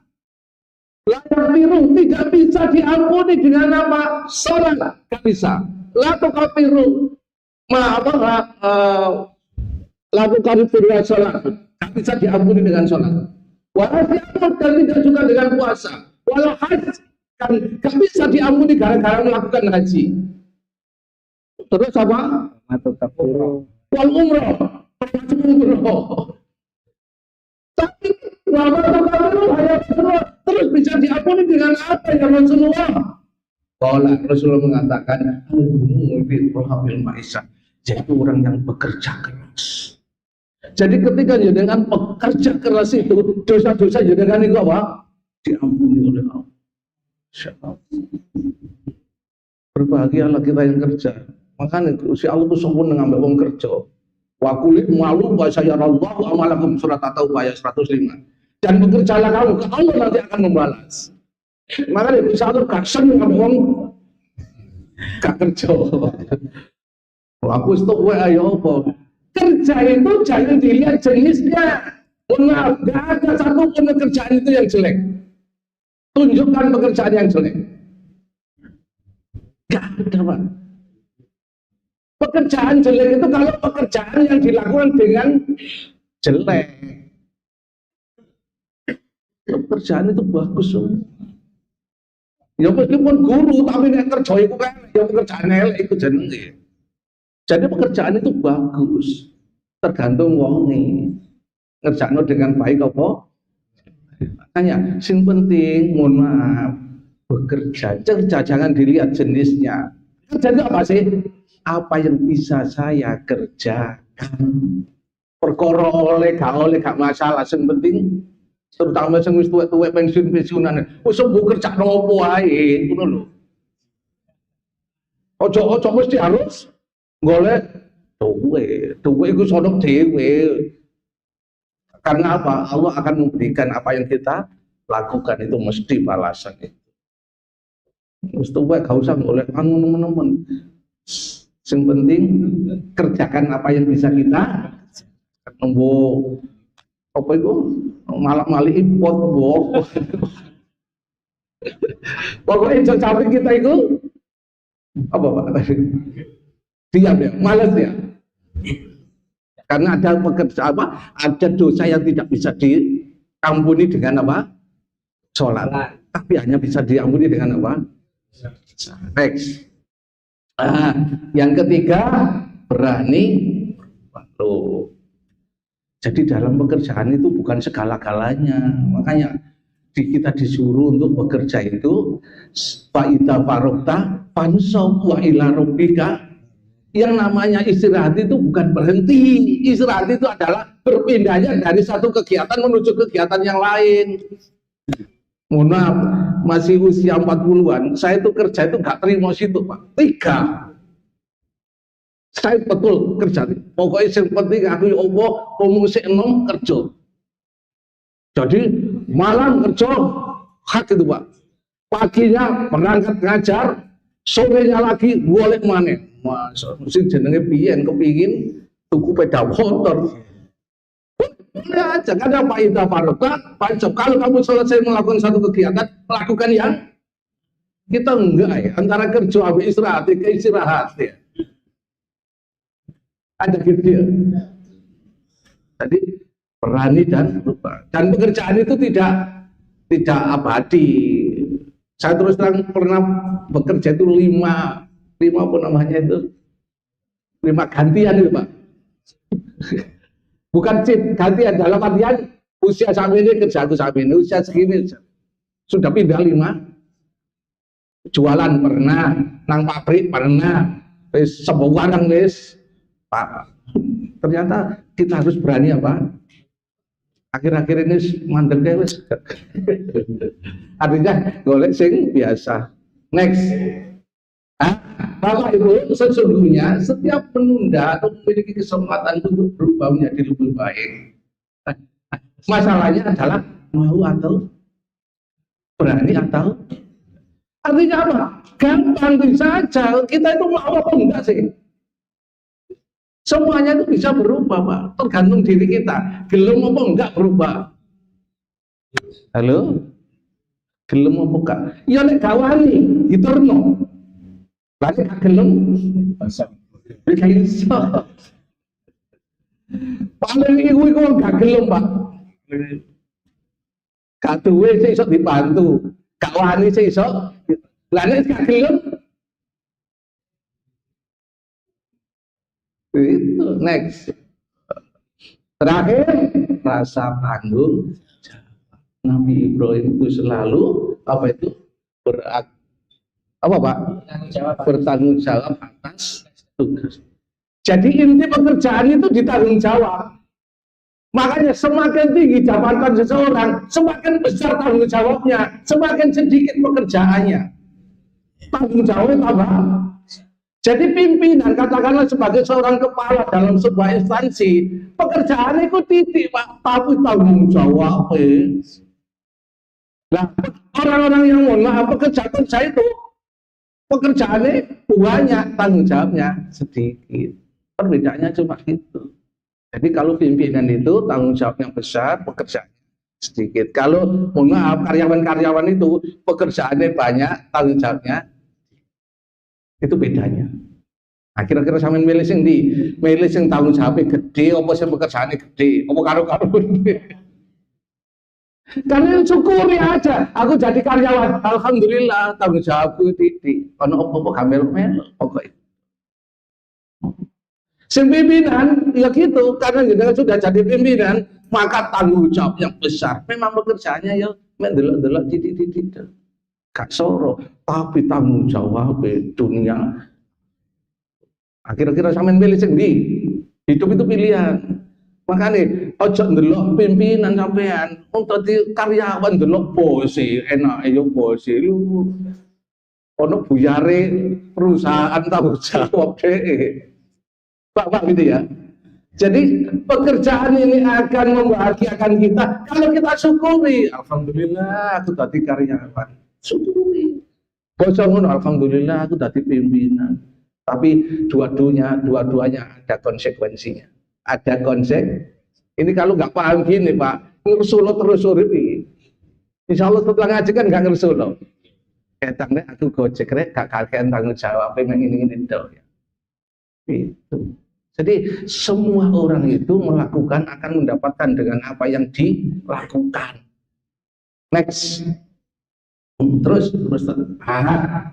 tidak bisa diampuni dengan apa? Sholat tidak bisa. Lalu kafiru lalu kafiru sholat tak bisa diampuni dengan sholat. Walau siam dan tidak juga dengan puasa. Walau haji kan gak bisa diampuni gara-gara melakukan haji. Terus apa? Atau kafir. Wal umroh. Tapi terus bisa diampuni dengan apa ya Rasulullah? Kalau Rasulullah mengatakan, jadi orang yang bekerja keras. Jadi ketika dengan pekerja keras itu, dosa-dosa dengan itu apa? Diampuni oleh Allah. Berbahagialah kita yang kerja. Makanya si Allah itu sempurna ngambil orang kerja. Wa kulit malu wa sayyarallahu amalakum surat At-Taubah ayat 105. Dan bekerjalah kamu, Allah nanti akan membalas. Makanya bisa Allah gak seneng ngambil orang gak kerja. Aku stop ayo apa? Kerja itu jangan dilihat jenisnya. Maaf, gak ada satu pun pekerjaan itu yang jelek. Tunjukkan pekerjaan yang jelek. Gak ada, Pak. Pekerjaan jelek itu kalau pekerjaan yang dilakukan dengan jelek. Pekerjaan itu bagus. Ya meskipun guru tapi nek kerja itu kan ya pekerjaan elek itu jenenge. Jadi pekerjaan itu bagus. Tergantung wonge. Ngerjakno dengan baik apa? Makanya sing penting mohon maaf bekerja jangan dilihat jenisnya. Kerja itu apa sih? Apa yang bisa saya kerjakan? Perkara oleh gak masalah, sing penting terutama sing wis tuwek-tuwek pensiunan. Wis sembuh kerja nopo wae, ngono lho. Ojo mesti harus golek duwe iku sono dhewe. Karena apa? Allah akan memberikan apa yang kita lakukan itu mesti balasan itu. Wis tuwek gak usah golek anu nemen-nemen. Yang penting kerjakan apa yang bisa kita nembo apa itu malak-malik import pokoknya sampai kita itu apa Pak? Diam ya, malas ya. Karena ada pekerjaan apa? Ada dosa yang tidak bisa diampuni dengan apa? Sholat. Tapi hanya bisa diampuni dengan apa? Next. Yang ketiga berani berlalu. Jadi dalam pekerjaan itu bukan segala-galanya. Makanya kita disuruh untuk bekerja itu fa'idza faragta fansab wa ila rabbika. Yang namanya istirahat itu bukan berhenti. Istirahat itu adalah berpindahnya dari satu kegiatan menuju kegiatan yang lain. Mohon maaf, masih usia 40-an, saya itu kerja itu gak terima situ Pak. 3. Saya betul kerja. Pokoknya yang penting aku ya Allah, pemusik 6 kerja. Jadi malam kerja, hak itu Pak. Paginya berangkat ngajar, sorenya lagi golek maneh. Mesti jenenge piyen kepingin tuku sepeda motor. Ya, jangan ada faidah farota, kalau kamu selesai melakukan satu kegiatan, lakukan yang kita enggak ya, antara kerja habis istirahat ke istirahat ya. Ada gitu ya. Jadi berani dan lupa. Dan pekerjaan itu tidak abadi. Saya terus terang pernah bekerja itu 5 apa namanya itu 5 gantian itu Pak. Bukan gantian dalam artian usia sampai ini kerja aku sampai ini usia segini sudah pindah 5. Jualan pernah, nang pabrik pernah, wis sebuah barang wis Pak. Ternyata kita harus berani apa? Akhir-akhir ini mandek wis. Artinya golek sing biasa. Next. Bapak Ibu, sesungguhnya setiap penunda atau memiliki kesempatan untuk berubah menjadi lebih baik. Masalahnya adalah mau atau berani atau artinya apa? Gampang saja. Kita itu mau apa enggak sih? Semuanya itu bisa berubah Pak. Tergantung diri kita. Gelem apa enggak berubah? Halo? Gelem apa enggak? Ya nek gawani diturno. Lagi gelem, gak iso. Paling iku gak gelem, Pak. Gak duwe sik iso dibantu, gak wani sik iso. Lah nek gak gelem itu next. Terakhir rasa tanggung jawab. Nabi Ibrahim itu selalu apa itu bertanggung jawab atas tugas. Jadi inti pekerjaan itu ditanggung jawab. Makanya semakin tinggi jabatan seseorang, semakin besar tanggung jawabnya, semakin sedikit pekerjaannya. Tanggung jawabnya tambah. Jadi pimpinan, katakanlah sebagai seorang kepala dalam sebuah instansi, pekerjaannya itu titik, Pak, tapi tanggung jawab. Nah, orang-orang yang mohon maaf pekerjaan saya itu, pekerjaannya banyak, tanggung jawabnya sedikit. Perbedaannya cuma itu. Jadi kalau pimpinan itu tanggung jawabnya besar, pekerjaannya sedikit. Kalau mohon maaf karyawan-karyawan itu pekerjaannya banyak, tanggung jawabnya itu bedanya. Nah, kira-kira sampean milih sing ndi? Milih sing tanggung jawabnya gede, apa sing pekerjaannya gede, apa karo-karo. Karena syukuri aja, aku jadi karyawan, alhamdulillah tanggung jawabku titik. Ono apa-apa gamel-mel pokoknya. Sing pimpinan, ya gitu, karena kita sudah jadi pimpinan, maka tanggung jawab yang besar. Memang pekerjaannya ya mendelok-delok titik-titik. Gak soro, tapi tanggung jawab dunia. Kira-kira sampean pilih sing ndi? Hidup itu pilihan. Makanya ojo ndelok pimpinan sampean, untuk di karyawan ndelok bos enak yo bos lu. Ono buyare perusahaan tanggung jawab deh. Pak gitu ya. Jadi pekerjaan ini akan membahagiakan kita kalau kita syukuri. Alhamdulillah aku tadi karyawan. Syukuri. Bosong ngono, alhamdulillah aku tadi pimpinan. Tapi dua-duanya ada konsekuensinya. Ada konsep. Ini kalau nggak paham gini Pak, ngersulo terus uripi. Insya Allah setelah ngaji kan nggak ngersulo. Ketangnya aku gojek rek, gak kakean tanggung jawab, memang ini dong. Itu. Jadi semua orang itu melakukan akan mendapatkan dengan apa yang dilakukan. Next. Terus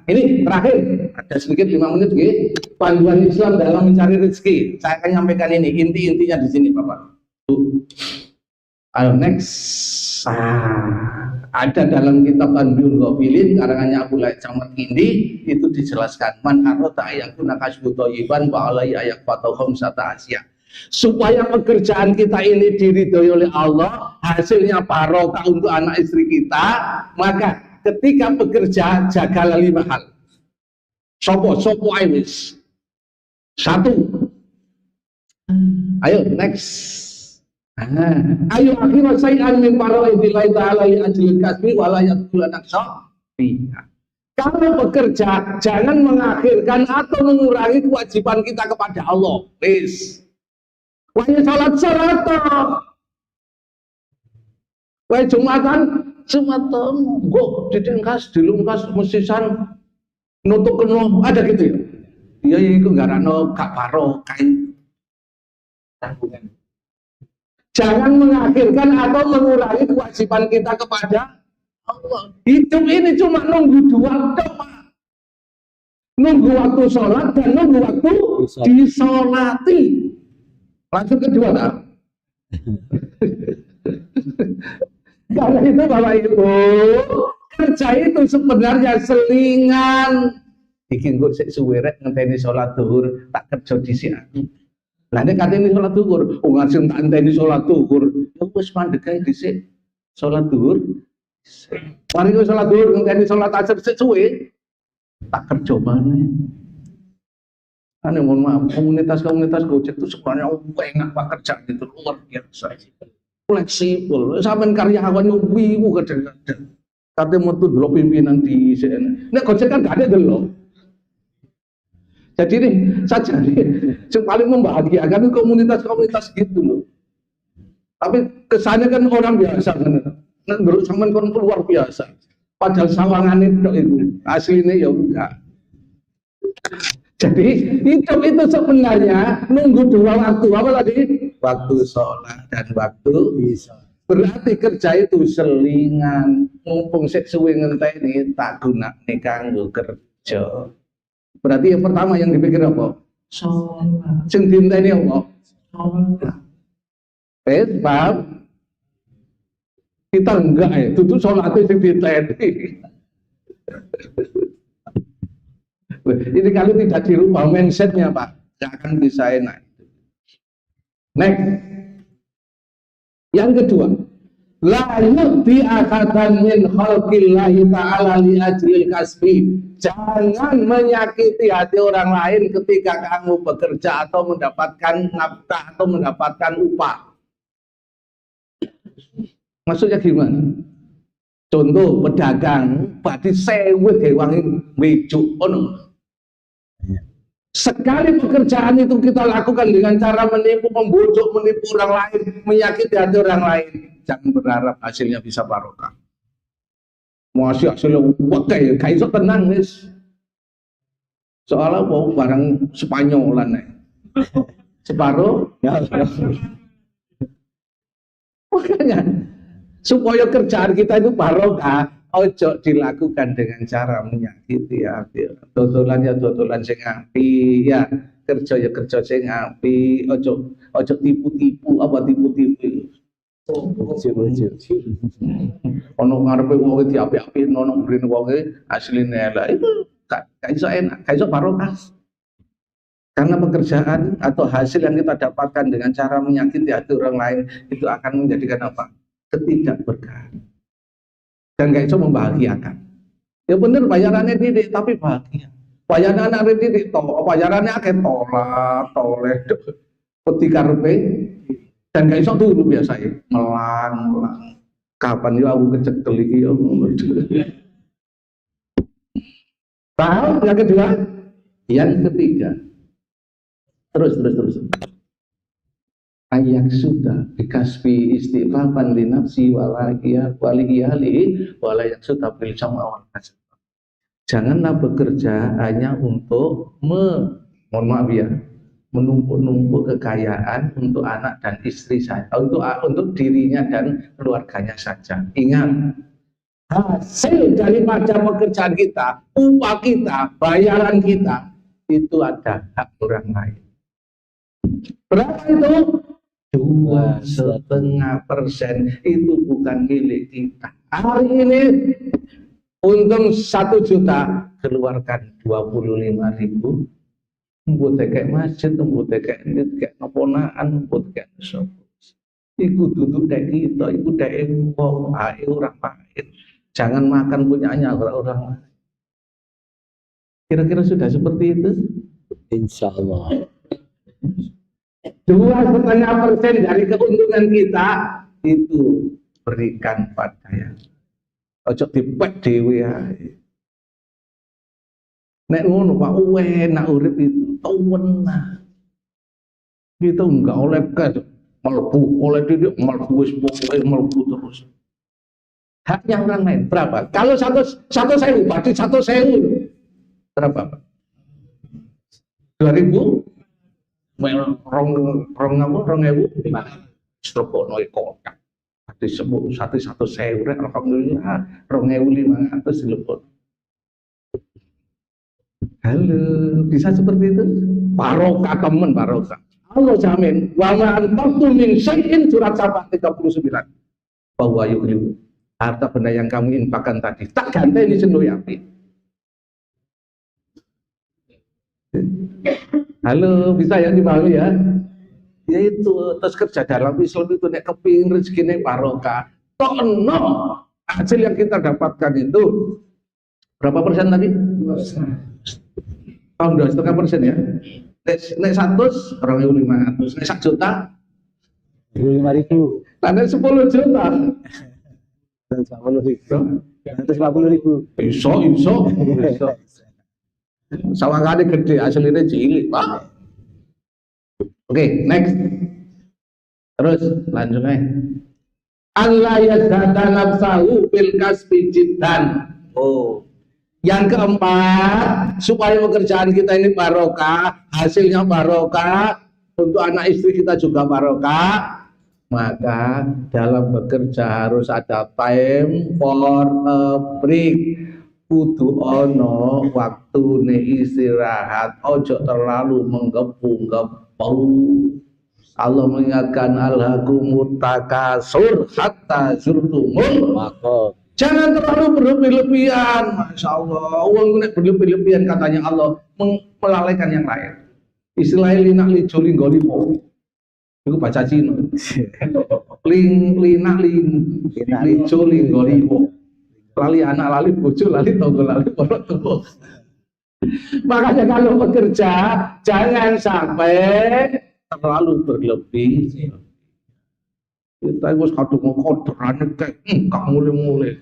ini terakhir ada sedikit 5 menit panduan Islam dalam mencari rezeki. Saya akan nyampaikan ini inti-intinya di sini Bapak. Next. Ada dalam kitab Tanbihul Ghafilin karangannya Abu Laith Samarkindi itu dijelaskan man arota ayakuna kasbu thayyiban wa alai ayak fatahum sata asya. Supaya pekerjaan kita ini diridhoi oleh Allah, hasilnya barokah untuk anak istri kita, maka ketika bekerja jagalah 5 hal. Sopo ae wis. 1. Ayo next. Ayo akhirnya sayan min faraidillah ta'ala ajlil kasbi walayat bulanak syafi'ah. Kalau bekerja jangan mengakhirkan atau mengurangi kewajiban kita kepada Allah. Please. Wahai salat wahai Jumatan kok ditingkas dilungkas mesisan nutuk keno ada gitu ya. Iya iku garano gak paro kain tanggungan. Jangan mengakhirkan atau mengurangi kewajiban kita kepada Allah. Hidup ini cuma nunggu 2 waktu, Pak. Nunggu waktu sholat dan nunggu waktu disolati. Langsung kedua, tak? Karena itu Bapak Ibu, kerja itu sebenarnya selingan. Bikin gue suwerek ngenteni sholat zuhur, tak kerja di sini. Lah nek katene salat zuhur, ngasih tak enteni salat zuhur, ya wis mandek ae dhisik. Salat zuhur. Mari ku salat zuhur ngenteni salat asar sik suwe. Tak kerja maneh. Ane mohon maaf, komunitas Gojek itu sebenarnya enak Pak kerja itu luar biasa. Fleksibel, sampean karyawan yo wiwu kadang-kadang. Kate metu delok pimpinan di sini. Nek Gojek kan gak ada delok. Jadi ini saja yang paling membahagiakan komunitas-komunitas gitu loh. Tapi kesannya kan orang biasa kan. Menurut sampean kan luar biasa. Padahal sawangan itu aslinya ya enggak. Jadi hidup itu sebenarnya nunggu 2 waktu apa tadi? waktu sholat dan waktu Bisa. berarti kerja itu selingan mumpung sik suwe ngenteni tak gunakne kanggo kerja. Berarti yang pertama yang dipikir apa? Sholat. Sing diinteni apa? Sholat. Paham? Kita enggak ya, itu sholat itu yang diinteni. Ini kalau tidak dirubah mindsetnya Pak, tidak akan bisa enak. Next, yang kedua, la yu'ti ahadan min khalqillahi ta'ala li ajlil kasbi. Jangan menyakiti hati orang lain ketika kamu bekerja atau mendapatkan nafkah atau mendapatkan upah. Maksudnya gimana? Contoh pedagang, berarti sewe gewangi bejuk, ono. Sekali pekerjaan itu kita lakukan dengan cara menipu, membujuk, menipu orang lain, menyakiti hati orang lain, jangan berharap hasilnya bisa barokah. Masih hasilnya wakai, gak iso tenang guys. Soalnya mau barang Spanyolan nih, separuh. Makanya supaya kerjaan kita itu barokah, ojo dilakukan dengan cara menyakiti hati. Dodolan ya dodolan sing apik ya, kerja ya kerja sing apik, ojo tipu-tipu apa tipu-tipu. Ono ngarepe wong diapik-apik ono mrene wong asline elek itu gak iso enak, gak iso barokah. Karena pekerjaan atau hasil yang kita dapatkan dengan cara menyakiti hati orang lain itu akan menjadikan apa? Ketidakberkahan. Dan gak bisa membahagiakan. Ya bener bayarannya didik tapi bahagia. Bayarannya anak didik bayarannya akeh toleh peti karepe dan gak iso turu biasa ya. Melang. Kapan ya aku kecekel iki ya. Tahu yang kedua? Yang ketiga. Terus. Ayak sudah dikasbi istighfaran li nafsi wali iyali wala yak sudah bil sama kasih. Janganlah bekerja hanya untuk mohon maaf ya, menumpuk-numpuk kekayaan untuk anak dan istri saja, untuk dirinya dan keluarganya saja. Ingat, hasil daripada pekerjaan kita, upah kita, bayaran kita itu ada hak orang lain. Berapa itu? 2,5% itu bukan milik kita. Hari ini untung 1 juta, keluarkan 25.000. Mbut kayak masjid, mbut kayak noponaan, mbut kayak sop. Iku duduk dek kita, iku dek wong, orang lain. Jangan makan punyanya orang lain. Kira-kira sudah seperti itu? Insya Allah. 2,5% dari keuntungan kita itu berikan pada yang ojo dipek dhewe ae. Nek ngono Pak enak urip itu tewenah. Kita enggak oleh mlebu, oleh didik mlebu wis pokoke mlebu terus. Haknya orang lain berapa? Kalau 1.000 berarti 1.000. Berapa Pak? 2.000? Rong ewu Stropono kotak disebut 1.000 alhamdulillah 2.500 dilepon. Halo, bisa seperti itu? Barokah teman, barokah. Allah jamin. Wa ma anfaqtum min syai'in surat Sabah 39. Bahwa yughlibu. Harta benda yang kamu infakkan tadi tak ganteni sendoy api. Halo, bisa ya dipahami ya? Ya itu, terus kerja dalam Islam itu nek kepingin rezekine barokah. Tono hasil yang kita dapatkan itu berapa persen tadi? 2,5% ya. Nek 100 2.500, nek 1 juta 25.000. nek 10 juta 150.000. Iso. Sawangane gede, aslinya cilik, Pak. Oke, next. Terus lanjut aja. Allah yazdada nafsahu bil kasbi jiddan. Oh. Yang keempat, supaya pekerjaan kita ini barokah, hasilnya barokah, untuk anak istri kita juga barokah, maka dalam bekerja harus ada time for a break. Kudu ono waktune istirahat, ojo terlalu menggebu-gebu. Allah mengingatkan alhaqumut takasur hatta zurtumul maqabir. Jangan terlalu berlebih-lebihan. Masya Allah, uang berlebih-lebihan katanya Allah melalaikan yang lain. Istilahnya linak lijoli golipo. Itu baca Cina. Linak lijoli golipo. Lali anak, lali bojo, lali tonggo, lali porot tonggo. Makanya kalau bekerja jangan sampai terlalu berlebih. Kita harus kadung kodoran kayak enggak mulai-mulai.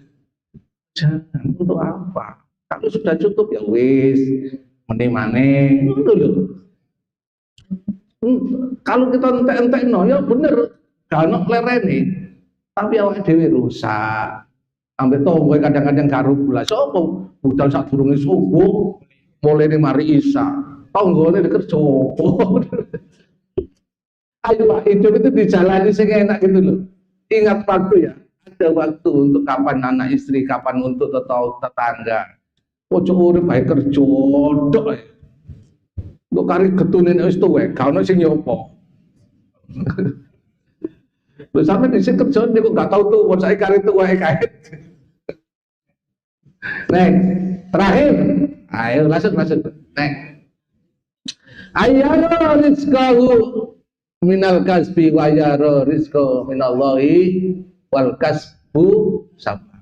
Jangan, untuk apa? Kalau sudah cukup ya wis, mene-mane ngono lho. Kalau kita entek-entek no ya bener, gak ono lerene. Tapi awake dhewe rusak. Sampai tonggo kadang-kadang karo gula. Sopo budal sak durunge subuh mulai mari isya. Tonggone kerja. Ayo Pak, hidup itu dijalani sing enak gitu loh. Ingat waktu ya. Ada waktu untuk kapan anak istri, kapan untuk tetangga. Ojo urip bae kerja tok ae. Kok kari getunen wis tuwek, gak ono sing nyopo. Lho sampe dhisik kerja niku gak tau tuwa, saiki kari tuwek kae. Next, terakhir. Ayo lanjut. Next. Ayyara rizqahu minal kasbi wa yara rizqa minallahi wal kasbu sabab.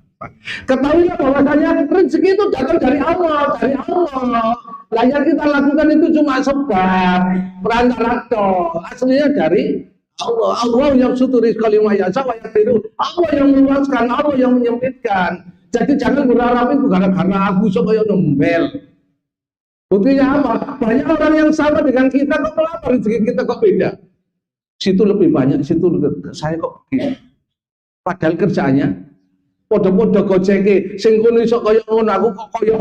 Ketahuilah bahwasanya rezeki itu datang dari Allah, Lah yang kita lakukan itu cuma sebab, perantara toh. Aslinya dari Allah. Allah yang sutur rizqa liman yasha wa yaqdiru. Allah yang meluaskan, Allah yang menyempitkan. Jadi jangan berharap itu gara-gara aku sok kaya nembel. Buktinya apa? Banyak orang yang sama dengan kita kok melapor, rezeki kita kok beda. Situ lebih banyak, situ saya kok begini. Padahal kerjaannya podo-podo gojeke, sing kono iso kaya ngono, aku kok kaya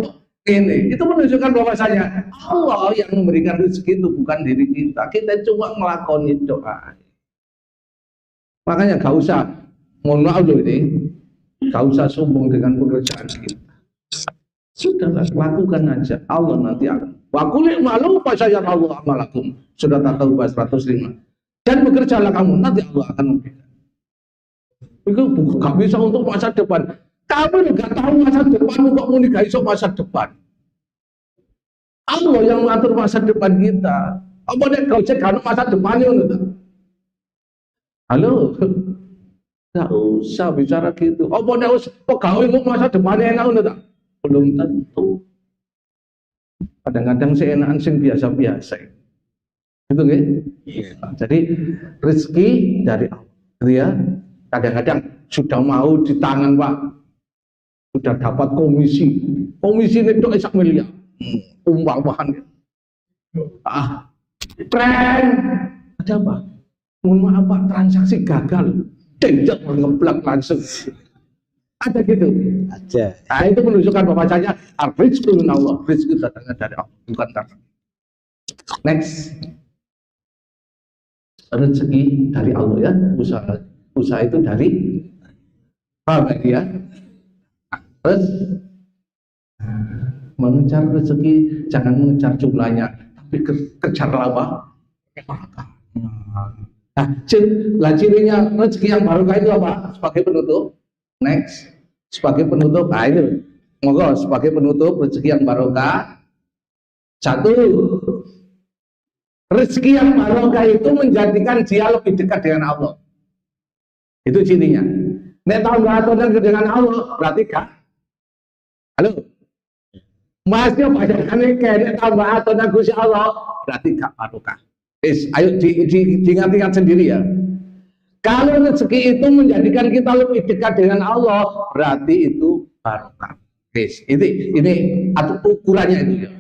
ini. Itu menunjukkan bahwasanya Allah yang memberikan rezeki itu bukan diri kita. Kita cuma ngelakoni doa. Makanya gak usah, mohon maaf loh ini, gak usah sombong dengan pekerjaan kita. Sudahlah, lakukan aja. Allah nanti akan. Wa qul i'malu fa sayarallahu amalakum. Sudah tahu 105. Dan bekerjalah kamu, nanti Allah akan memberikan. Itu gak bisa untuk masa depan. Kamu nggak tahu masa depanmu kok mau gak iso masa depan. Allah yang mengatur masa depan kita. Apa nek kau cek kan masa depannya ngono. Halo. Gak usah bicara gitu. Apa nek kok gawe masa depannya enak ngono ta? Belum tentu. Kadang-kadang seenakan sing biasa-biasa. Gitu nggih? Iya. Jadi rezeki dari Allah. Ya, kadang-kadang sudah mau di tangan Pak. Sudah dapat komisi ini itu 1 miliar. Umpamahan. Tren. Ada apa? Mohon maaf Pak, transaksi gagal. Denjak ngeblak langsung. Ada gitu. Aja. Nah, itu menunjukkan bahwasanya rizqu min Allah, rezeki datangnya dari Allah, bukan karena. Next. Rezeki dari Allah ya, usaha itu dari apa ya? Terus mengejar rezeki jangan mengejar jumlahnya, tapi kejarlah apa? Nah, cirinya rezeki yang barokah itu apa? Sebagai penutup. Next, sebagai penutup, nah ini, monggo sebagai penutup rezeki yang barokah. 1, rezeki yang barokah itu menjadikan dia lebih dekat dengan Allah. Itu cirinya. Nek tambah atonan dengan Allah, berarti kak. Halo, masnya banyak nek tambah atonan Gusti Allah, berarti kak barokah. Ayo diingat-ingat sendiri ya. Kalau rezeki itu menjadikan kita lebih dekat dengan Allah, berarti itu barokah. Ini ukurannya itu ya.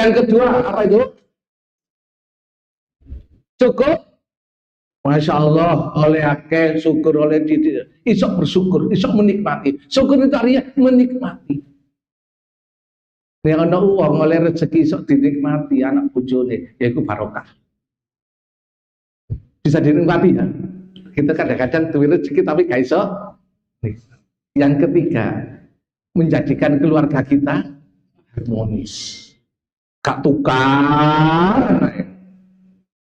Yang kedua apa itu? Cukup. Masya Allah, oleh akeh syukur, oleh didik, isok bersyukur, isok menikmati. Syukur itu artinya menikmati. Yang ada uang oleh rezeki isok dinikmati anak bojone, yaitu barokah. bisa dinikmati ya. Kita kadang-kadang duwe rezeki tapi gak iso. Yang ketiga, menjadikan keluarga kita harmonis. Gak tukar.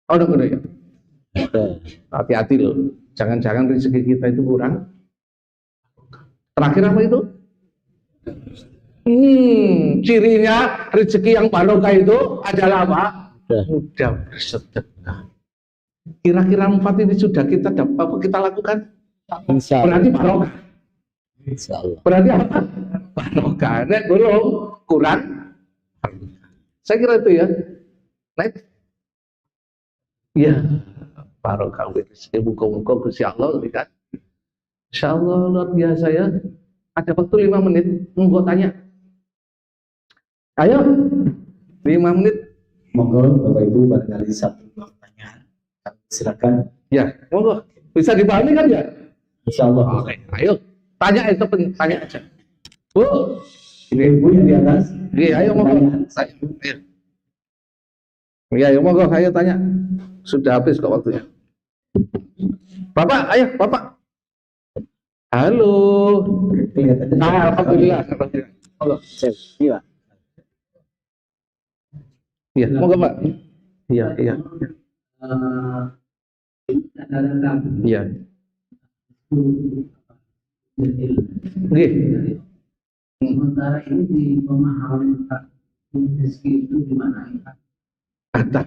Oh, no, ya. Hati-hati loh. Jangan-jangan rezeki kita itu kurang. Terakhir apa itu? Cirinya rezeki yang barokah itu adalah apa? Mudah bersedekah. Kira-kira 4 ini sudah kita lakukan. Berarti barokah. Berarti apa? Barokah. Nek belum kurang. Saya kira itu ya. Next. Ya, barokah rezeki. Muka-muka Gusti Allah kan. Insyaallah luar biasa ya. Ada waktu 5 menit. Mau tanya. Ayo. 5 menit. Monggo Bapak Ibu barangkali satu pertanyaan. Silakan. Ya, monggo. Bisa dipahami kan ya? Insyaallah. Oke, ayo. Tanya itu tanya aja. Bu, Ini Ibu yang di atas. iya, ayo monggo. Tanya. Iya, ayo monggo, ayo tanya. Sudah habis kok waktunya. Bapak, ayo, Bapak. Halo. Alhamdulillah. Monggo. Iya. Iya, monggo Pak. Iya. Iya. Nggih. Sementara ini di pemahaman Pak rezeki itu di mana? Kata,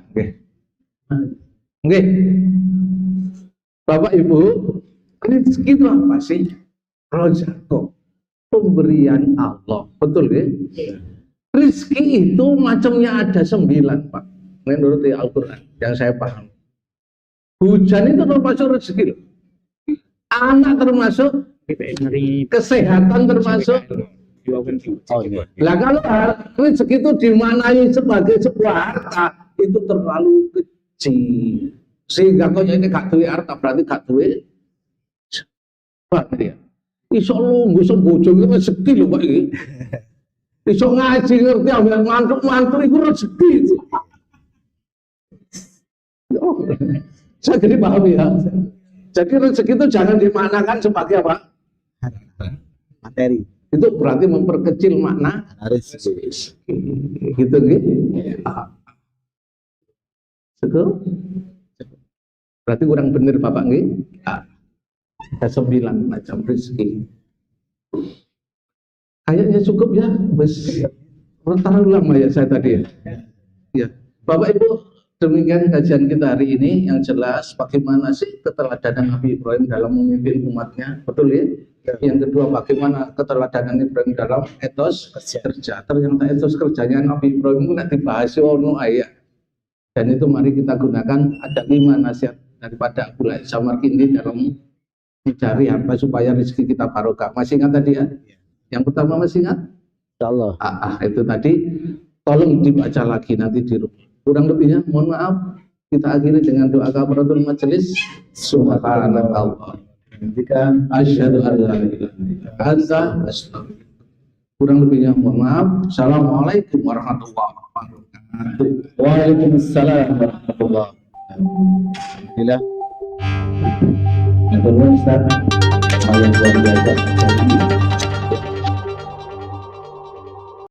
nggih. Bapak Ibu, rezeki itu apa sih? Rozako, pemberian Allah, betul nggih? Rezeki itu macamnya ada 9, Pak. Menurut Al-Quran yang saya paham. Hujan itu termasuk rezeki loh. Anak termasuk, kesehatan termasuk. Lah kalau rezeki itu dimanai sebagai sebuah harta, itu terlalu kecil. Sehingga kok ini gak duwe harta berarti gak duwe. Pak ya. Iso lungguh iso bojo iki rezeki lho Pak iki. Iso ngaji ngerti ambil mantuk-mantuk itu rezeki itu. Oh, saya jadi paham ya. Jadi rezeki itu jangan dimaknakan sebagai apa? Materi. Itu berarti memperkecil makna Rezeki. gitu gitu. Cukup? Berarti kurang benar Bapak nggih? Ada 9 macam rezeki. Kayaknya cukup ya, wes terlalu lama ya saya tadi ya. Ya, Bapak Ibu, demikian kajian kita hari ini. Yang jelas bagaimana sih keteladanan Nabi Ibrahim dalam memimpin umatnya, betul ya? Yang kedua, bagaimana keteladanan Ibrahim dalam etos kerja. Ternyata etos kerjanya Nabi Ibrahim itu tidak dibahas ono ayat. Dan itu mari kita gunakan. Ada 5 nasihat daripada Abdullah Samarkindi dalam mencari harta supaya rezeki kita barokah. Masih ingat tadi ya? Yang pertama masih ingat? Insyaallah. Itu tadi. Tolong dibaca lagi nanti di rumah. Kurang lebihnya, mohon maaf. Kita akhiri dengan doa kafaratul majelis. Subhanallah. Jika Asyhadu an la ilaha illa anta astaghfiruka. Kurang lebihnya mohon maaf. Assalamualaikum warahmatullahi wabarakatuh. Waalaikumsalam warahmatullahi wabarakatuh. Alhamdulillah. Ustaz, yang luar biasa.